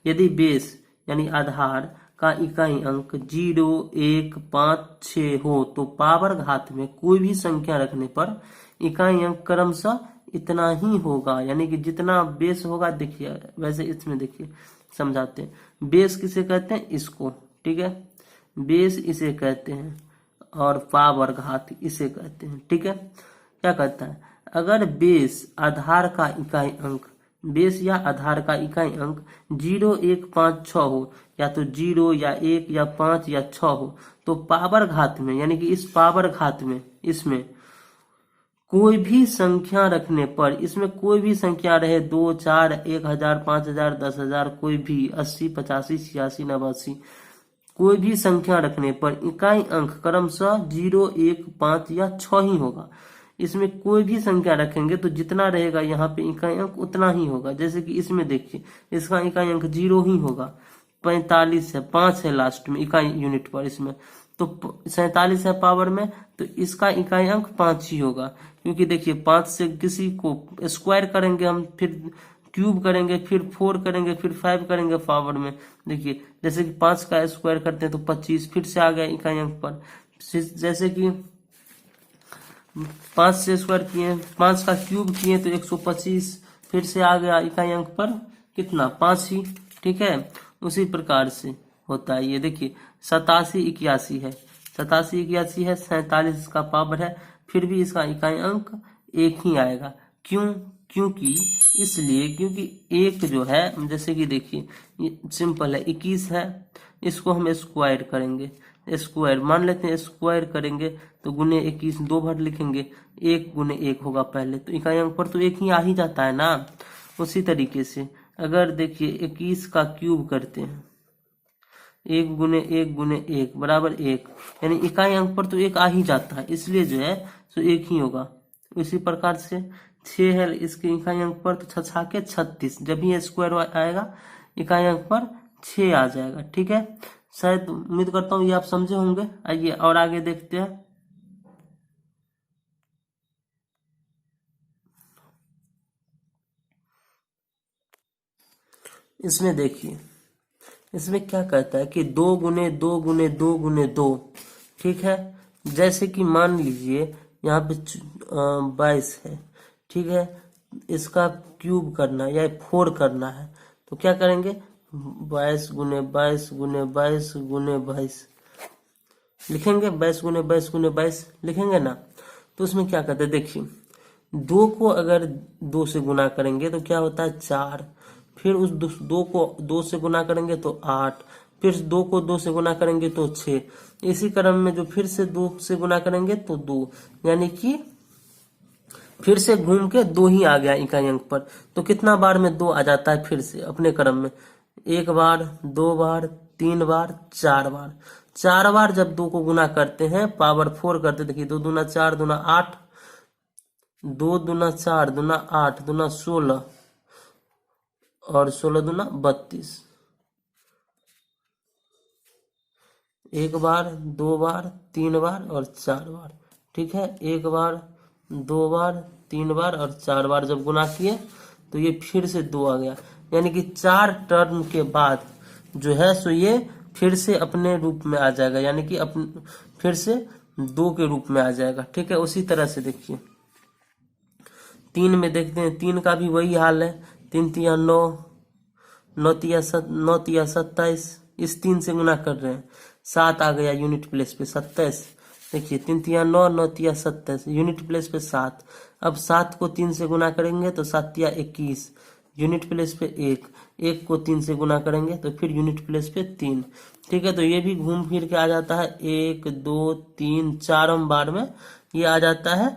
यदि बेस यानी आधार का इकाई अंक 0, 1, 5, 6 हो तो पावर घात में कोई भी संख्या रखने पर इकाई अंक क्रमशः इतना ही होगा। यानी कि जितना बेस होगा, देखिए वैसे इसमें देखिए समझाते हैं। बेस किसे कहते हैं? इसको, ठीक है, बेस इसे कहते हैं और पावर घात इसे कहते हैं, ठीक है। क्या कहता है? अगर बेस आधार का इकाई अंक, बेस या आधार का इकाई अंक 0, 1, 5, 6 हो, या तो 0 या 1 या 5 या 6 हो, तो पावर घात में यानी कि इस पावर घात में इसमें कोई भी संख्या रखने पर, इसमें कोई भी संख्या रहे, 2, 4, 1000, 5000, 10,000, कोई भी 80, 85, 86, 89, कोई भी संख्या रखने पर इकाई अंक क्रमशः 0, 1, 5 या 6 ही होगा। इसमें कोई भी संख्या रखेंगे तो जितना रहेगा यहाँ पे इकाई अंक उतना ही होगा। जैसे कि इसमें देखिए, इसका इकाई अंक 0 ही होगा, 45 है, 5 है लास्ट में इकाई यूनिट पर, इसमें तो 47 है पावर में, तो इसका इकाई अंक 5 ही होगा। क्योंकि देखिए 5 से किसी को स्क्वायर करेंगे हम, फिर क्यूब करेंगे, फिर 4 करेंगे, फिर 5 करेंगे पावर में। देखिए जैसे कि 5 का स्क्वायर करते हैं तो 25, फिर से आ गया इकाई अंक पर। जैसे कि 5 से स्क्वायर किए, 5 का क्यूब किए तो 125, फिर से आ गया इकाई अंक पर कितना? 5 ही, ठीक है। उसी प्रकार से होता है ये। देखिए 87, 81 है, 87, 81 है, 47 का पावर है, फिर भी इसका इकाई अंक 1 ही आएगा। क्यों? क्योंकि इसलिए क्योंकि एक जो है, जैसे कि देखिए ये सिंपल है, 21 है, इसको हम स्क्वायर करेंगे, स्क्वायर मान लेते हैं, स्क्वायर करेंगे तो गुने 21 2 बार लिखेंगे, 1 गुने 1 होगा पहले, तो इकाई अंक पर तो 1 ही आ ही जाता है ना। उसी तरीके से अगर देखिए 21 का क्यूब करते हैं, 1 गुने 1 गुने 1 बराबर 1, यानी इकाई अंक पर तो 1 आ ही जाता है, इसलिए जो है तो 1 ही होगा। इसी प्रकार से 6 है, इसके इकाई अंक पर तो 6 के 36, जब भी स्क्वायर आएगा इकाई अंक पर 6 आ जाएगा, ठीक है। शायद उम्मीद करता हूँ ये आप समझे होंगे। आइए और आगे देखते हैं। इसमें देखिए, इसमें क्या कहता है कि 2 गुने 2 गुने 2 गुने 2, ठीक है। जैसे कि मान लीजिए यहाँ पे 22 है, ठीक है, इसका क्यूब करना है या 4 करना है, तो क्या करेंगे? 22 गुने 22 गुने 22 गुने 22 लिखेंगे, 22 गुने 22 गुने 22 लिखेंगे ना। तो उसमें क्या कहते हैं? देखिए 2 को अगर 2 से गुना करेंगे तो क्या होता है? 4, फिर उस 2 को 2 से गुना करेंगे तो 8, फिर 2 को 2 से गुना करेंगे तो 6, इसी क्रम में जो फिर से 2 से गुना करेंगे तो 2, यानी कि फिर से घूम के 2 ही आ गया इकाई अंक पर। तो कितना बार में 2 आ जाता है फिर से अपने क्रम में? 1 बार, 2 बार, 3 बार, 4 बार। 4 बार जब 2 को गुना करते हैं, पावर 4 करते, देखिए 2 दूना 4 दूना 8, 2 दूना 4 दूना 8 दूना 16 और 16 दूना 32। 1 बार, 2 बार, 3 बार और 4 बार, ठीक है। 1 बार, 2 बार, 3 बार और 4 बार जब गुना किए तो ये फिर से 2 आ गया, यानी कि 4 टर्म के बाद जो है सो ये फिर से अपने रूप में आ जाएगा, यानी कि फिर से 2 के रूप में आ जाएगा, ठीक है। उसी तरह से देखिए 3 में देखते हैं, 3 का भी वही हाल है, 3 तिया 9, 9 तिया 27, इस 3 से गुना कर रहे हैं, 7 आ गया यूनिट प्लेस पे, 27। देखिए 3 तिया 9, 9 तिया 27, यूनिट प्लेस पे 7। अब 7 को 3 से गुना करेंगे तो 7 तिया 21, यूनिट प्लेस पे 1, 1 को 3 से गुना करेंगे तो फिर यूनिट प्लेस पे 3, ठीक है। तो ये भी घूम फिर के आ जाता है 1, 2, 3, 4 बार में ये आ जाता है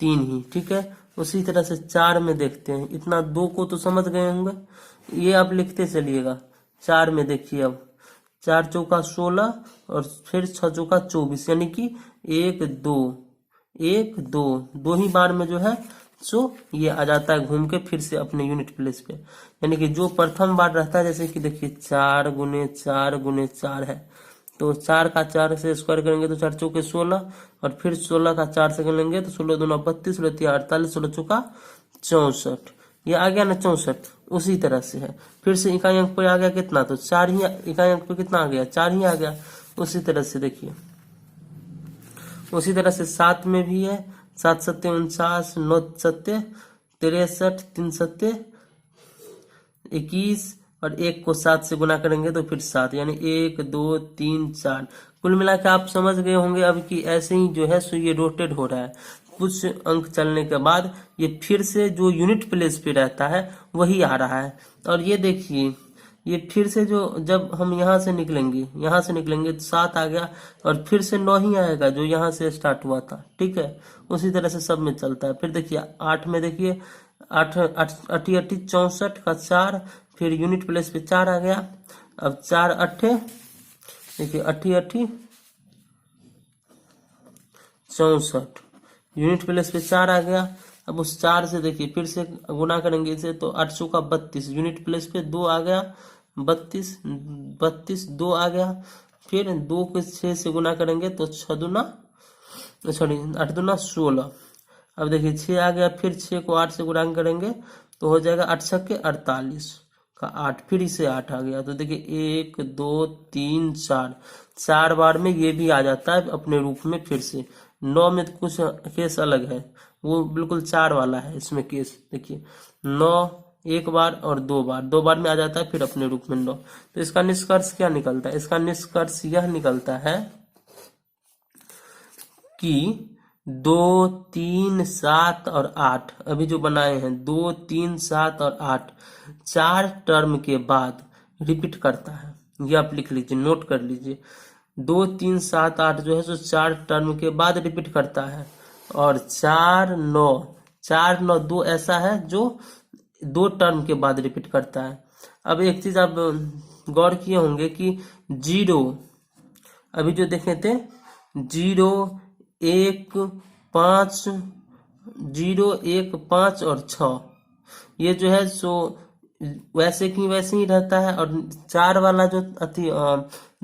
3 ही, ठीक है। उसी तरह से 4 में देखते हैं, इतना 2 को तो समझ गए होंगे, ये आप लिखते चलिएगा। 4 में देखिए, अब 4 चौका 16 और फिर 6 चौका 24, यानी कि 1 2 1 2, 2 ही बार में जो है सो ये आ जाता है घूम के फिर से अपने यूनिट प्लेस पे। यानी कि जो प्रथम बार रहता है, जैसे कि देखिए 4 गुने 4 गुने 4 है, तो 4 का 4 से स्क्वायर करेंगे तो 4 चौके 16, और फिर 16 का 4 से करेंगे तो 16 दूना 32, 16 तिया 48, 16 चौका 64। ये आ गया ना 64। उसी तरह से है, फिर से इकाई अंक पर आ गया कितना, तो 4 ही इकाई अंक पर कितना आ गया, 4 ही आ गया। उसी तरह से देखिए, उसी तरह से 7 में भी है, 7 सत्ते 49, 9 सत्ते 63, 3 सत्ते 21, और 1 को 7 से गुना करेंगे तो फिर 7, यानी 1 2 3 4। कुल मिला के आप समझ गए होंगे अब कि ऐसे ही जो है सो ये रोटेट हो रहा है। कुछ अंक चलने के बाद ये फिर से जो यूनिट प्लेस पे रहता है वही आ रहा है। और ये देखिए, ये फिर से जो जब हम यहाँ से निकलेंगे तो 7 आ गया, और फिर से 9 ही आएगा जो यहाँ से स्टार्ट हुआ था। ठीक है, उसी तरह से सब में चलता है। फिर देखिए 8 में, देखिए 8 अठी 64 का 4, फिर यूनिट प्लेस पे 4 आ गया। अब 4 अट्ठे, देखिए 80 64, यूनिट प्लेस पे 4 आ गया। अब उस 4 से देखिए फिर से गुना करेंगे इसे तो 8 का 32, यूनिट प्लेस पे 2 आ गया, 32 32 2 आ गया। फिर 2 को 6 से गुना करेंगे तो 6 दूना, सॉरी 8 दूना 16। अब देखिए 6 आ गया, फिर 6 को 8 से गुणा करेंगे तो हो जाएगा 8 छक्के 48 का 8, फिर इसे 8 आ गया। तो देखिए 1 2 3 4, 4 बार में ये भी आ जाता है अपने रूप में। फिर से 9 में तो कुछ केस अलग है, वो बिल्कुल 4 वाला है इसमें केस। देखिए 9 एक बार और 2 बार, 2 बार में आ जाता है फिर अपने रूप में 9। तो इसका निष्कर्ष क्या निकलता है, इसका निष्कर्ष यह निकलता है कि 2 3 7 और 8 अभी जो बनाए हैं, 2 3 7 और 8 4 टर्म के बाद रिपीट करता है। ये आप लिख लीजिए, नोट कर लीजिए। 2 3 7 8 जो है सो 4 टर्म के बाद रिपीट करता है, और 4 9 2 ऐसा है जो 2 टर्म के बाद रिपीट करता है। अब एक चीज आप गौर किए होंगे कि 0 अभी जो देखे थे, 0 1 5, 0 1 5 और 6, ये जो है सो वैसे की वैसे ही रहता है। और 4 वाला जो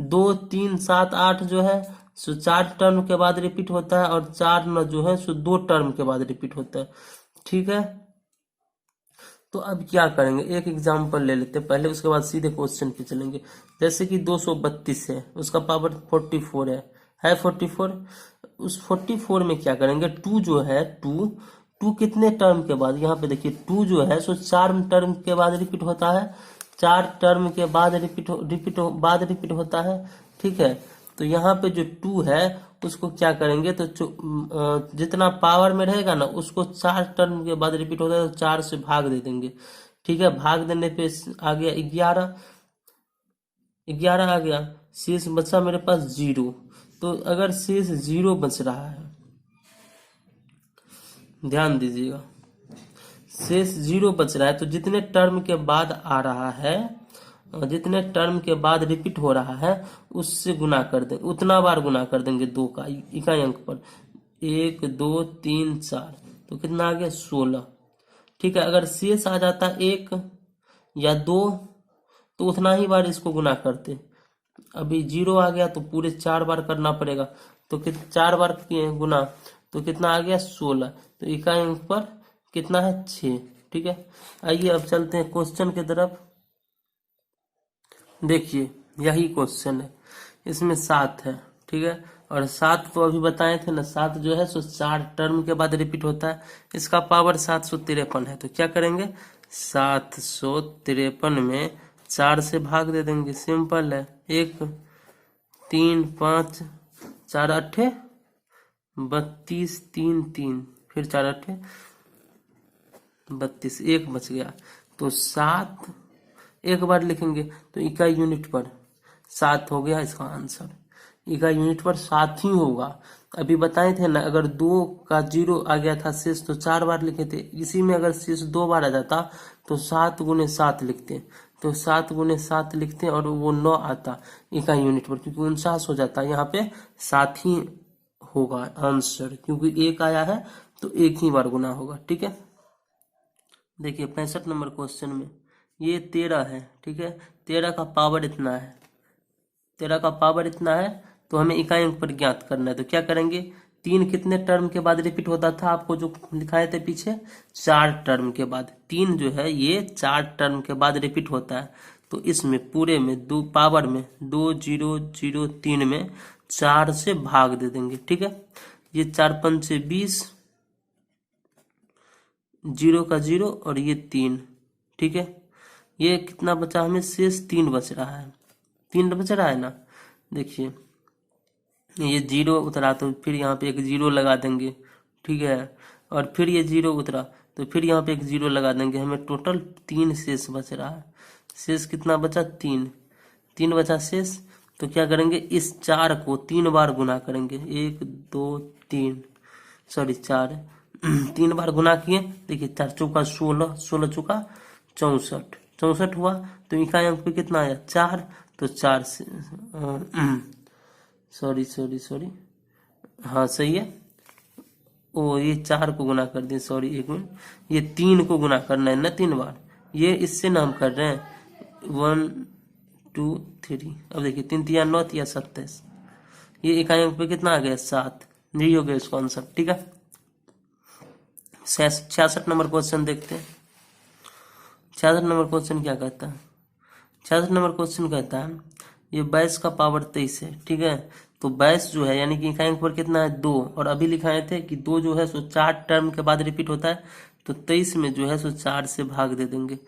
2 3 7 8 जो है सो 4 टर्म के बाद रिपीट होता है, और 4 9 जो है सो 2 टर्म के बाद रिपीट होता है। ठीक है, तो अब क्या करेंगे, एक एग्जांपल ले लेते हैं पहले, उसके बाद सीधे क्वेश्चन पे चलेंगे। जैसे कि 232 है, उसका पावर 44 है 44। उस 44 में क्या करेंगे, 2 जो है 2 कितने टर्म के बाद, यहाँ पे देखिए 2 जो है सो 4 टर्म के बाद रिपीट होता है, 4 टर्म के बाद रिपीट होता है। ठीक है, तो यहाँ पे जो 2 है उसको क्या करेंगे, तो जितना पावर में रहेगा ना उसको 4 टर्म के बाद रिपीट होता है तो 4 से भाग दे देंगे। ठीक है, भाग देने पे आ गया 11, 11 आ गया, शेष बचा मेरे पास 0। तो अगर शेष 0 बच रहा है, ध्यान दीजिएगा, शेष 0 बच रहा है तो जितने टर्म के बाद आ रहा है, जितने टर्म के बाद रिपीट हो रहा है उससे गुना कर देंगे, उतना बार गुना कर देंगे 2 का इकाई अंक पर। 1 2 3 4, तो कितना आ गया 16। ठीक है, अगर शेष आ जाता 1 या 2 तो उतना ही बार इसको गुना करते। अभी 0 आ गया तो पूरे 4 बार करना पड़ेगा, तो 4 बार किए गुना तो कितना आ गया 16। तो इकाई अंक पर कितना है 6। ठीक है, आइए अब चलते हैं क्वेश्चन की तरफ। देखिए यही क्वेश्चन है, इसमें 7 है। ठीक है, और 7 तो अभी बताए थे ना, 7 जो है सो 4 टर्म के बाद रिपीट होता है। इसका पावर 753 है, तो क्या करेंगे, 753 में 4 से भाग दे देंगे, सिंपल है। 1 3 5 4 अट्ठे 32 3 3, फिर 4 अट्ठे 32, 1 बच गया। तो 7 एक बार लिखेंगे तो इकाई यूनिट पर 7 हो गया इसका आंसर। इकाई यूनिट पर 7 ही होगा। अभी बताए थे ना, अगर 2 का 0 आ गया था शेष तो 4 बार लिखे थे, इसी में अगर शेष 2 बार आ जाता तो 7 गुने 7 लिखते, तो 7 गुने 7 लिखते और वो 9 आता इकाई यूनिट पर, क्योंकि 49 हो जाता। यहाँ पे 7 ही होगा आंसर, क्योंकि 1 आया है तो 1 ही बार गुना होगा। ठीक है, देखिए 65 नंबर क्वेश्चन में ये 13 है। ठीक है, 13 का पावर इतना है, 13 का पावर इतना है, तो हमें इकाई अंक पर ज्ञात करना है। तो क्या करेंगे, 3 कितने टर्म के बाद रिपीट होता था, आपको जो लिखाए थे पीछे, 4 टर्म के बाद। 3 जो है ये 4 टर्म के बाद रिपीट होता है। तो इसमें पूरे में दो पावर में 2003 में 4 से भाग दे देंगे, ठीक है। ये 4 5 से 20, 0 का 0 और ये 3, ठीक है। ये कितना बचा हमें शेष, 3 बच रहा है, 3 बच रहा है ना। देखिए ये 0 उतरा तो फिर यहाँ पे एक 0 लगा देंगे, ठीक है। और फिर ये 0 उतरा तो फिर यहाँ पे एक 0 लगा देंगे। हमें टोटल 3 शेष बच रहा है। शेष कितना बचा, 3, 3 बचा शेष। तो क्या करेंगे, इस 4 को 3 बार गुना करेंगे, 1 2 3, सॉरी 4 3 बार गुना किए। देखिए 4 चौका 16, 16 चौका 64, 64 हुआ। तो इकाई अंक पे कितना आया, 4। तो 4 से सॉरी सॉरी सॉरी, हाँ सही है। ओ ये 4 को गुना कर दिए, सॉरी 1 मिनट, ये 3 को गुना करना है ना 3 बार। ये इससे ना हम कर रहे हैं 1 2 3। अब देखिए 3 3 9 3 27, ये इकाई अंक पे कितना आ गया, 7। यही हो गया इसका आंसर, ठीक है। 66 नंबर क्वेश्चन देखते हैं। 66 नंबर क्वेश्चन क्या कहता है, 66 नंबर क्वेश्चन कहता है ये 22 का पावर 23 है, ठीक है। तो 22 जो है यानी कि इकाई अंक पर कितना है, 2। और अभी लिखाए थे कि 2 जो है सो 4 टर्म के बाद रिपीट होता है। तो 23 में जो है सो 4 से भाग दे देंगे।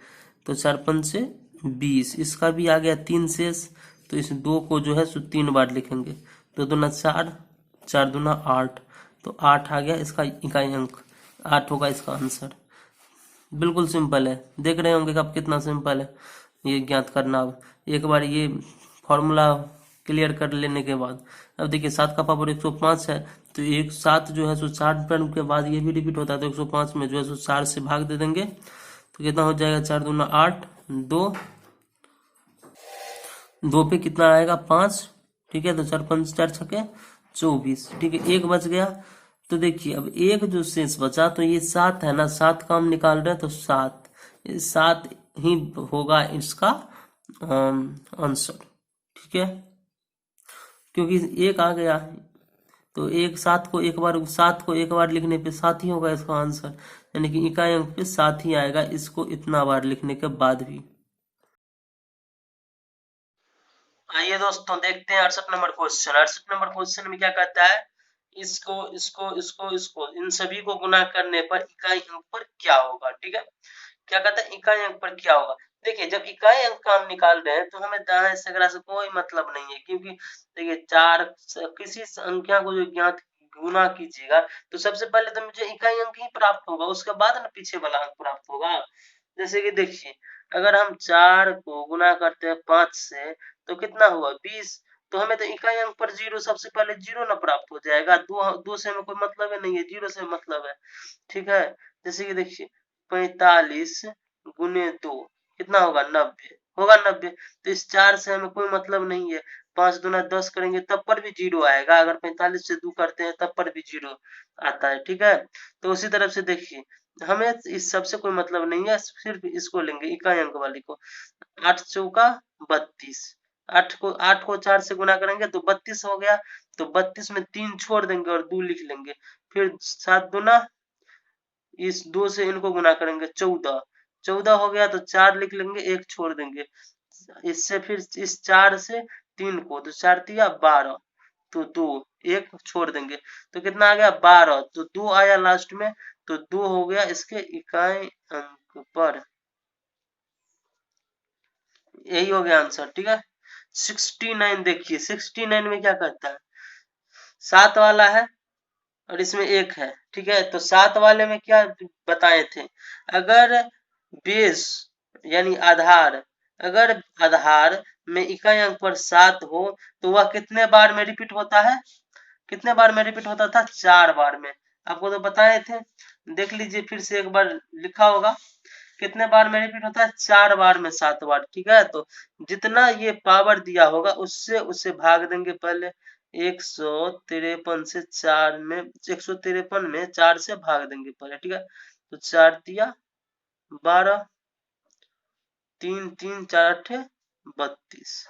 तो 4 5 से 20, इसका भी आ गया 3 शेष। तो इस 2 को जो है सो 3 बार लिखेंगे। 2 दूना 4, 4 दूना 8, तो 8 आ गया इसका इकाई अंक, 8 होगा इसका आंसर। बिल्कुल सिंपल है, देख रहे होंगे कि अब कितना सिंपल है ये ज्ञात करना। अब एक बार ये फॉर्मूला क्लियर कर लेने के बाद, अब देखिए 7 का पावर 105 है। तो एक 7 जो है सो 4 टर्म के बाद ये भी रिपीट होता है। तो 105 में जो है सो 4 से भाग दे देंगे। तो कितना हो जाएगा, 4 दूना 8, 2, 2 पे कितना आएगा, 5, ठीक है। तो 4 5 4 छके 24, ठीक है। एक बच गया। तो देखिए अब एक जो शेष बचा, तो ये 7 है ना, 7 का हम निकाल रहे हैं। तो 7, 7 ही होगा इसका आंसर, ठीक है। क्योंकि एक आ गया, तो एक 7 को एक बार लिखने पे 7 ही होगा इसका आंसर। यानी कि इकाई अंक पे 7 ही आएगा, इसको इतना बार लिखने के बाद भी। आइए दोस्तों देखते हैं 68 नंबर क्वेश्चन। 68 नंबर क्वेश्चन में क्या कहता है, इसको इसको इसको इसको इन सभी को गुना करने पर इकाई अंक पर क्या होगा, ठीक है। क्या कहता है, इकाई अंक पर क्या होगा। देखिए जब इकाई अंक का हम निकाल रहे हैं तो हमें दाएं सगरा से कोई मतलब नहीं है, क्योंकि देखिए किसी संख्या को जो ज्ञात गुना कीजिएगा तो सबसे पहले तो मुझे इकाई अंक ही प्राप्त होगा, उसके बाद ना पीछे वाला अंक प्राप्त होगा। जैसे कि देखिए अगर हम 4 को गुना करते हैं 5 से तो कितना हुआ, 20। तो हमें तो इकाई अंक पर 0, सबसे पहले 0 ना प्राप्त हो जाएगा। दो से हमें कोई मतलब है नहीं है, 0 से मतलब है, ठीक है। जैसे कि देखिए 45 गुने 2 कितना होगा, 90 होगा, 90। तो इस 4 से हमें कोई मतलब नहीं है। 5 दूना 10 करेंगे तब पर भी 0 आएगा, अगर 45 से 2 करते हैं तब पर भी 0 आता है, ठीक है। तो उसी तरफ से देखिए हमें इस सबसे कोई मतलब नहीं है, सिर्फ इसको लेंगे इकाई अंक वाली को। 8 चौका 32, 8 को 4 से गुना करेंगे तो 32 हो गया। तो 32 में 3 छोड़ देंगे और 2 लिख लेंगे। फिर 7 दूना, इस 2 से इनको गुना करेंगे 14, 14 हो गया। तो 4 लिख लेंगे, 1 छोड़ देंगे। इससे फिर इस 4 से 3 को, तो 4 तिया 12, तो 2, 1 छोड़ देंगे। तो कितना आ गया, 12। तो 2 आया लास्ट में, तो 2 हो गया इसके इकाई अंक पर। यही हो गया आंसर, ठीक है। 69 देखिए, 69 में क्या कहता है, 7 वाला है और इसमें 1 है, ठीक है। तो 7 वाले में क्या बताए थे, अगर बेस यानी आधार, अगर आधार में इकाई अंक पर 7 हो तो वह कितने बार में रिपीट होता है, कितने बार में रिपीट होता था, 4 बार में। आपको तो बताए थे, देख लीजिए फिर से एक बार लिखा होगा, कितने बार में रिपीट होता है, 4 बार में 7 बार, ठीक है। तो जितना ये पावर दिया होगा उससे उसे भाग देंगे पहले। 153 से 4 में, 153 में 4 से भाग देंगे पहले, ठीक है। तो 4 तिया 12, 3 3 4 8 32।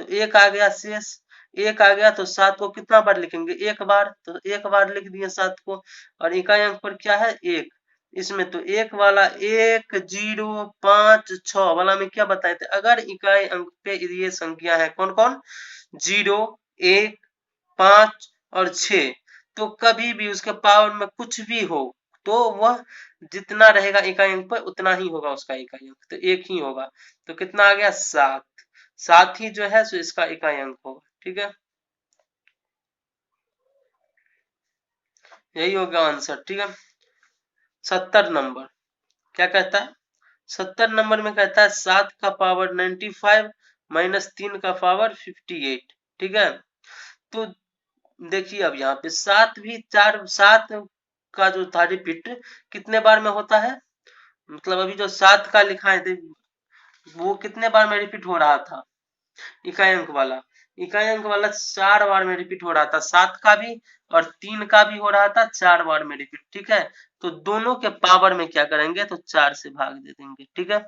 तो एक आ गया शेष, एक आ गया तो 7 को कितना बार लिखेंगे, एक बार, तो एक बार लिख दिए 7 को। और इकाई अंक पर क्या है, एक, इसमें तो एक वाला 1 0 5 6 वाला में क्या बताए थे, अगर इकाई अंक पे ये संख्या है कौन कौन, 0 1 5 और 6, तो कभी भी उसके पावर में कुछ भी हो तो वह जितना रहेगा इकाई अंक पर उतना ही होगा उसका इकाई अंक, तो एक ही होगा। तो कितना आ गया 7, 7 ही जो है सो इसका इकाई अंक होगा। ठीक है, यही होगा आंसर। ठीक है, 70 नंबर क्या कहता है, 70 नंबर में कहता है 7 का पावर 95 माइनस 3 का पावर 58। ठीक है, तो देखिए अब यहाँ पे 7 भी 4, 7 का जो था रिपीट कितने बार में होता है, मतलब अभी जो 7 का लिखा है वो कितने बार में रिपीट हो रहा था, इकाई अंक वाला, इकाई अंक वाला 4 बार में रिपीट हो रहा था, 7 का भी और 3 का भी हो रहा था 4 बार में रिपीट। ठीक है, तो दोनों के पावर में क्या करेंगे, तो 4 से भाग दे देंगे। ठीक है,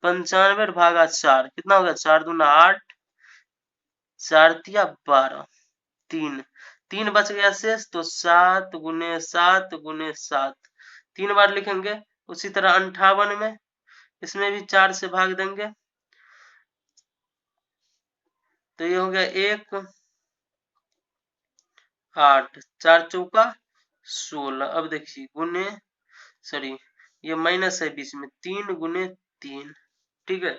95 भागा 4 कितना होगा, 4 दूना 8, 4 तिया 12, 3, 3 बच गया शेष, तो 7 गुने 7 गुने 7 3 बार लिखेंगे। उसी तरह 58 में, इसमें भी 4 से भाग देंगे, तो ये हो गया 1 8, 4 चौका 16। अब देखिए गुने, सॉरी ये माइनस है बीच में, 3 गुने 3। ठीक है,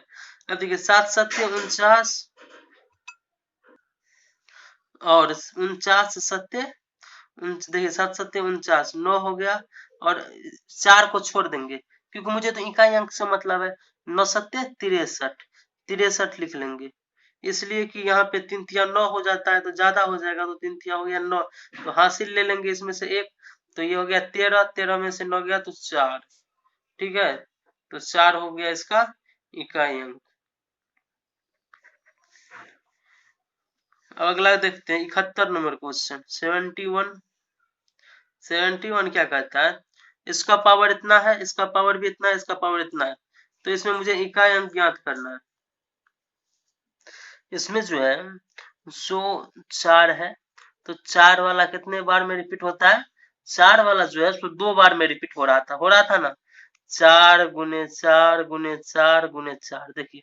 अब देखिए 7 7 49 और 49 सत्ते, देखिए 7 सत्ते 49, 9 हो गया, और 4 को छोड़ देंगे क्योंकि मुझे तो इकाई अंक से मतलब है। 9 सत्ते 63, 63 लिख लेंगे, इसलिए कि यहाँ पे 3 तिया 9 हो जाता है तो ज्यादा हो जाएगा, तो 3 तिया हो गया 9, तो हासिल ले लेंगे इसमें से एक, तो ये हो गया 13, 13 में से 9 गया तो 4। ठीक है, तो 4 हो गया इसका इकाई अंक। अब अगला देखते हैं 71 नंबर क्वेश्चन, 71, 71 क्या कहता है, इसका पावर इतना है, इसका पावर भी इतना है, इसका पावर इतना है, तो इसमें मुझे इकाई अंक ज्ञात करना है। इसमें जो है सो 4 है, तो 4 वाला कितने बार में रिपीट होता है, 4 वाला जो है सो 2 बार में रिपीट हो रहा था ना, 4 गुने 4 गुने 4 गुने 4, देखिए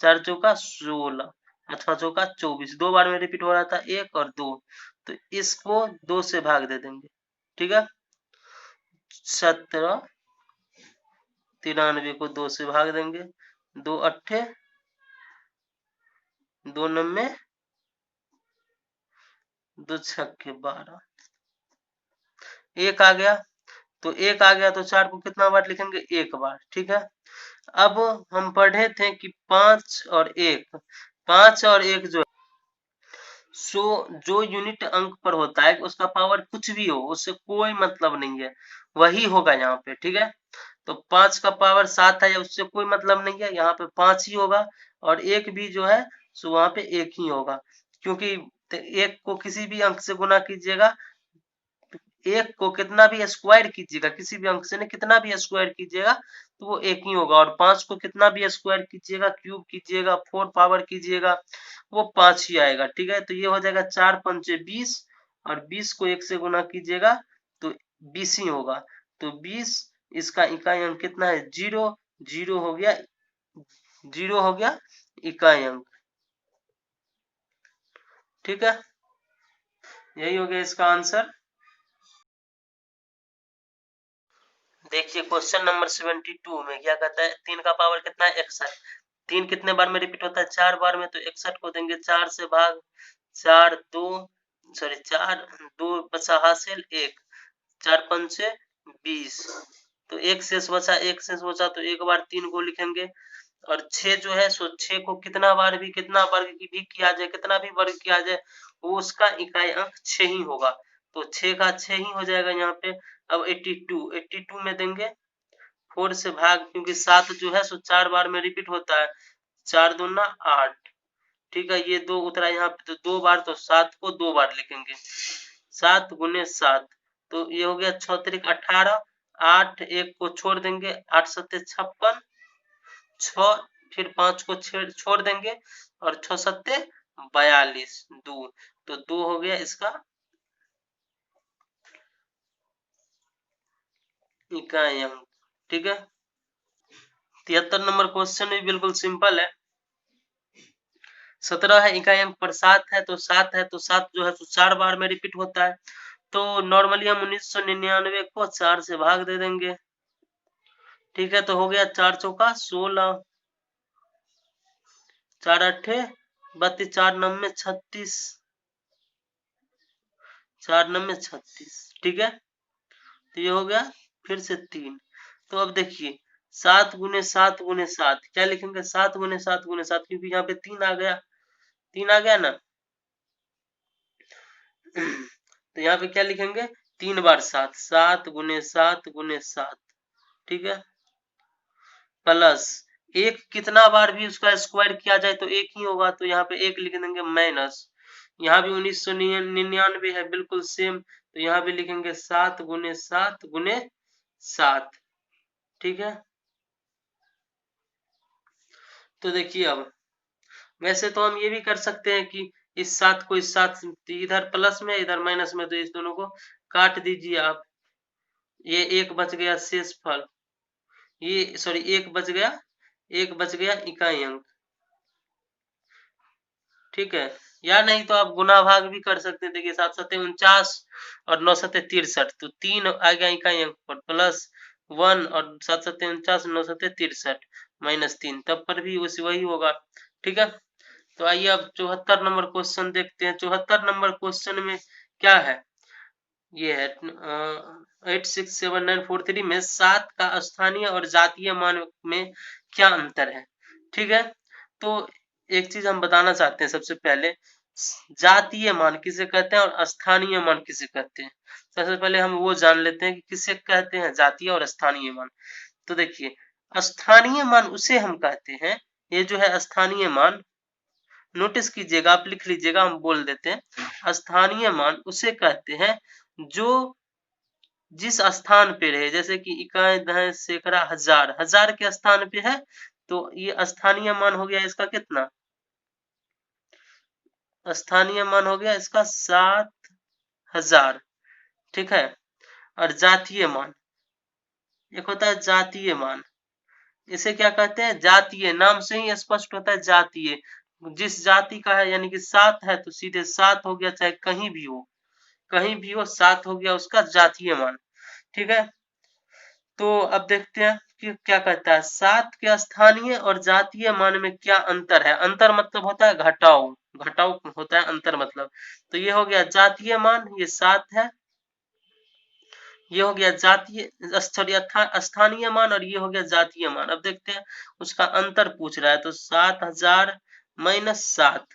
4 चौका 16, 6 चौका 24, 2 बार में रिपीट हो रहा था, 1 और 2, तो इसको 2 से भाग दे देंगे। ठीक है, 17, 93 को 2 से भाग देंगे, 2 अट्ठे 2 नब्बे, 2 छक्के 12, एक आ गया, तो एक आ गया तो 4 को कितना बार लिखेंगे, एक बार। ठीक है, अब हम पढ़े थे कि 5 और 1, 5 और 1 जो सो जो यूनिट अंक पर होता है उसका पावर कुछ भी हो उससे कोई मतलब नहीं है, वही होगा यहाँ पे। ठीक है, तो 5 का पावर 7 है, उससे कोई मतलब नहीं है, यहाँ पे 5 ही होगा, और एक भी जो है सो वहां पे एक ही होगा, क्योंकि एक को किसी भी अंक से गुना कीजिएगा, एक को कितना भी स्क्वायर कीजिएगा, किसी भी अंक से ने कितना भी स्क्वायर कीजिएगा तो वो एक ही होगा, और 5 को कितना भी स्क्वायर कीजिएगा, क्यूब कीजिएगा, 4 पावर कीजिएगा, वो 5 ही आएगा। ठीक है, तो ये हो जाएगा 4 पंचे 20, और 20 को 1 से गुना कीजिएगा तो 20 ही होगा, तो 20, इसका इकाई अंक कितना है, 0, 0 हो गया, 0 हो गया इकाई अंक। ठीक है, यही हो गया इसका आंसर। देखिए क्वेश्चन नंबर 72 में क्या कहता है, 3 का पावर कितना है, 61, 3 कितने बार में रिपीट होता है, 4 बार में, तो 61 को देंगे 4 से भाग, 4 2, सॉरी 4 2 बचा हासिल 1, 4 पंचे 20, तो एक शेष बचा, एक शेष बचा, तो एक बार 3 को लिखेंगे, और 6 जो है सो 6 को कितना बार भी, कितना वर्ग की भी किया जाए, कितना भी वर्ग किया जाए वो उसका इकाई अंक 6 ही होगा, तो 6 का 6 ही हो जाएगा यहाँ पे। अब 82, 82 में देंगे 4 से भाग, क्योंकि 7 जो है सो 4 बार में रिपीट होता है, 4 दूना 8। ठीक है, ये 2 उतरा यहाँ पे, तो 2 बार, तो 7 को 2 बार लिखेंगे, 7 गुने 7, तो ये हो गया 6 तिरिक 18, 8 1 को छोड़ देंगे, 8 सत्ते 56, 6 फिर 5 को छोड़ देंगे, और 6 सत्ते 42 2, तो 2 हो गया इसका इकाई अंक। ठीक है, 73 नंबर क्वेश्चन भी बिल्कुल सिंपल है। 17 है इकाई अंक पर 7 है, तो 7 है तो 7 जो है 4 बार में रिपीट होता है, तो नॉर्मली हम 1999 को 4 से भाग दे देंगे। ठीक है, तो हो गया 4 चौका 16, 4 अट्ठे 32, 4 नब्बे 36, 4 नब्बे 36। ठीक है, तो ये हो गया फिर से 3। तो अब देखिए 7 गुने 7 गुने 7 क्या लिखेंगे, 7 गुने 7 गुने 7, क्योंकि यहाँ पे 3 आ गया, 3 आ गया ना। तो यहाँ पे क्या लिखेंगे, 3 बार 7, 7 गुने 7 गुने 7। ठीक है, प्लस एक कितना बार भी उसका स्क्वायर किया जाए तो एक ही होगा, तो यहाँ पे एक लिख देंगे माइनस। यहाँ भी 1999 है बिल्कुल सेम, तो यहाँ भी लिखेंगे 7 गुने 7 गुने 7। ठीक है, तो देखिए अब वैसे तो हम ये भी कर सकते हैं कि इस 7 को इस 7 इधर प्लस में इधर माइनस में, तो इस दोनों को काट दीजिए आप, ये एक बच गया शेष फल, ये सॉरी एक बच गया, एक बच गया इकाई अंक। ठीक है, या नहीं तो आप गुना भाग भी कर सकते हैं। देखिए 7 सत्ते 49 और 9 सत्ते 63, तो 3 आ गया इकाई अंक पर, प्लस 1 और 7 सत्ते 49 9 सत्ते 63 माइनस 3, तब पर भी उसी वही होगा। ठीक है, तो आइए अब 74 नंबर क्वेश्चन देखते हैं। 74 नंबर क्वेश्चन में क्या है, ये है 867943 में 7 का स्थानीय और जातीय मान में क्या अंतर है। ठीक है, तो एक चीज हम बताना चाहते हैं सबसे पहले, जातीय मान किसे कहते हैं और स्थानीय मान किसे कहते हैं। सबसे पहले हम वो जान लेते हैं कि किसे कहते हैं जातीय और स्थानीय मान। तो देखिए स्थानीय मान उसे हम कहते हैं, ये जो है स्थानीय मान, नोटिस कीजिएगा, आप लिख लीजिएगा, हम बोल देते हैं। स्थानीय मान उसे कहते हैं जो जिस स्थान पे रहे, जैसे कि इकाई दहाई सैकड़ा हजार, हजार के स्थान पे है, तो ये स्थानीय मान हो गया इसका कितना, स्थानीय मान हो गया इसका 7000। ठीक है, और जातीय मान, एक होता है जातीय मान, इसे क्या कहते हैं, जातीय, नाम से ही स्पष्ट होता है जातीय, जिस जाति का है, यानी कि 7 है तो सीधे 7 हो गया, चाहे कहीं भी हो, कहीं भी हो 7 हो गया उसका जातीय मान। ठीक है, तो अब देखते हैं कि क्या कहता है, 7 के स्थानीय और जातीय मान में क्या अंतर है। अंतर मतलब होता है घटाव, घटाव होता है अंतर मतलब। तो ये हो गया जातीय मान, ये 7 है, ये हो गया जातीय सॉरी स्थानीय मान, और ये हो गया जातीय मान। अब देखते हैं उसका अंतर पूछ रहा है, तो 7000 माइनस 7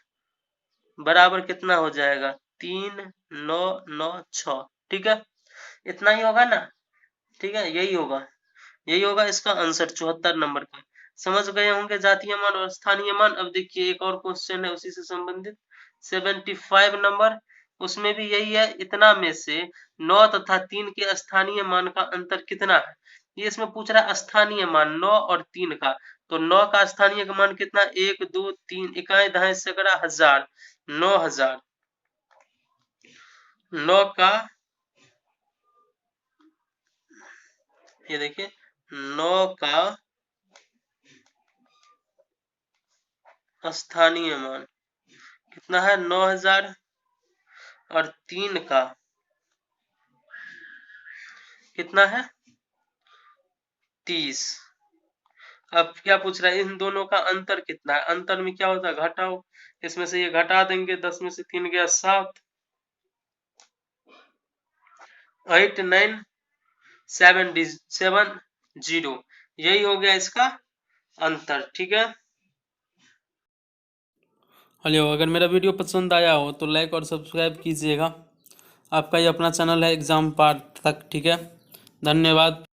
बराबर कितना हो जाएगा, 3996। ठीक है, इतना ही होगा ना। ठीक है, यही होगा, यही होगा इसका आंसर 74 नंबर का। समझ गए होंगे जातीय मान और स्थानीय मान। अब देखिए एक और क्वेश्चन है उसी से संबंधित, 75 नंबर, उसमें भी यही है, इतना में से 9 तथा 3 के स्थानीय मान का अंतर कितना है। ये इसमें पूछ रहा है स्थानीय मान 9 और 3 का, तो 9 का स्थानीय मान कितना, 1 2 3 इकाई दहाई सैकड़ा हजार, 9000, 9 का, ये देखिए 9 का स्थानीय मान कितना है, 9000, और 3 का कितना है, 30। अब क्या पूछ रहा है, इन दोनों का अंतर कितना है, अंतर में क्या होता है घटाओ, इसमें से ये घटा देंगे, 10 में से 3 गया 7, 8970, यही हो गया इसका अंतर। ठीक है, हेलो, अगर मेरा वीडियो पसंद आया हो तो लाइक और सब्सक्राइब कीजिएगा। आपका ये अपना चैनल है एग्जाम पार्ट तक। ठीक है, धन्यवाद।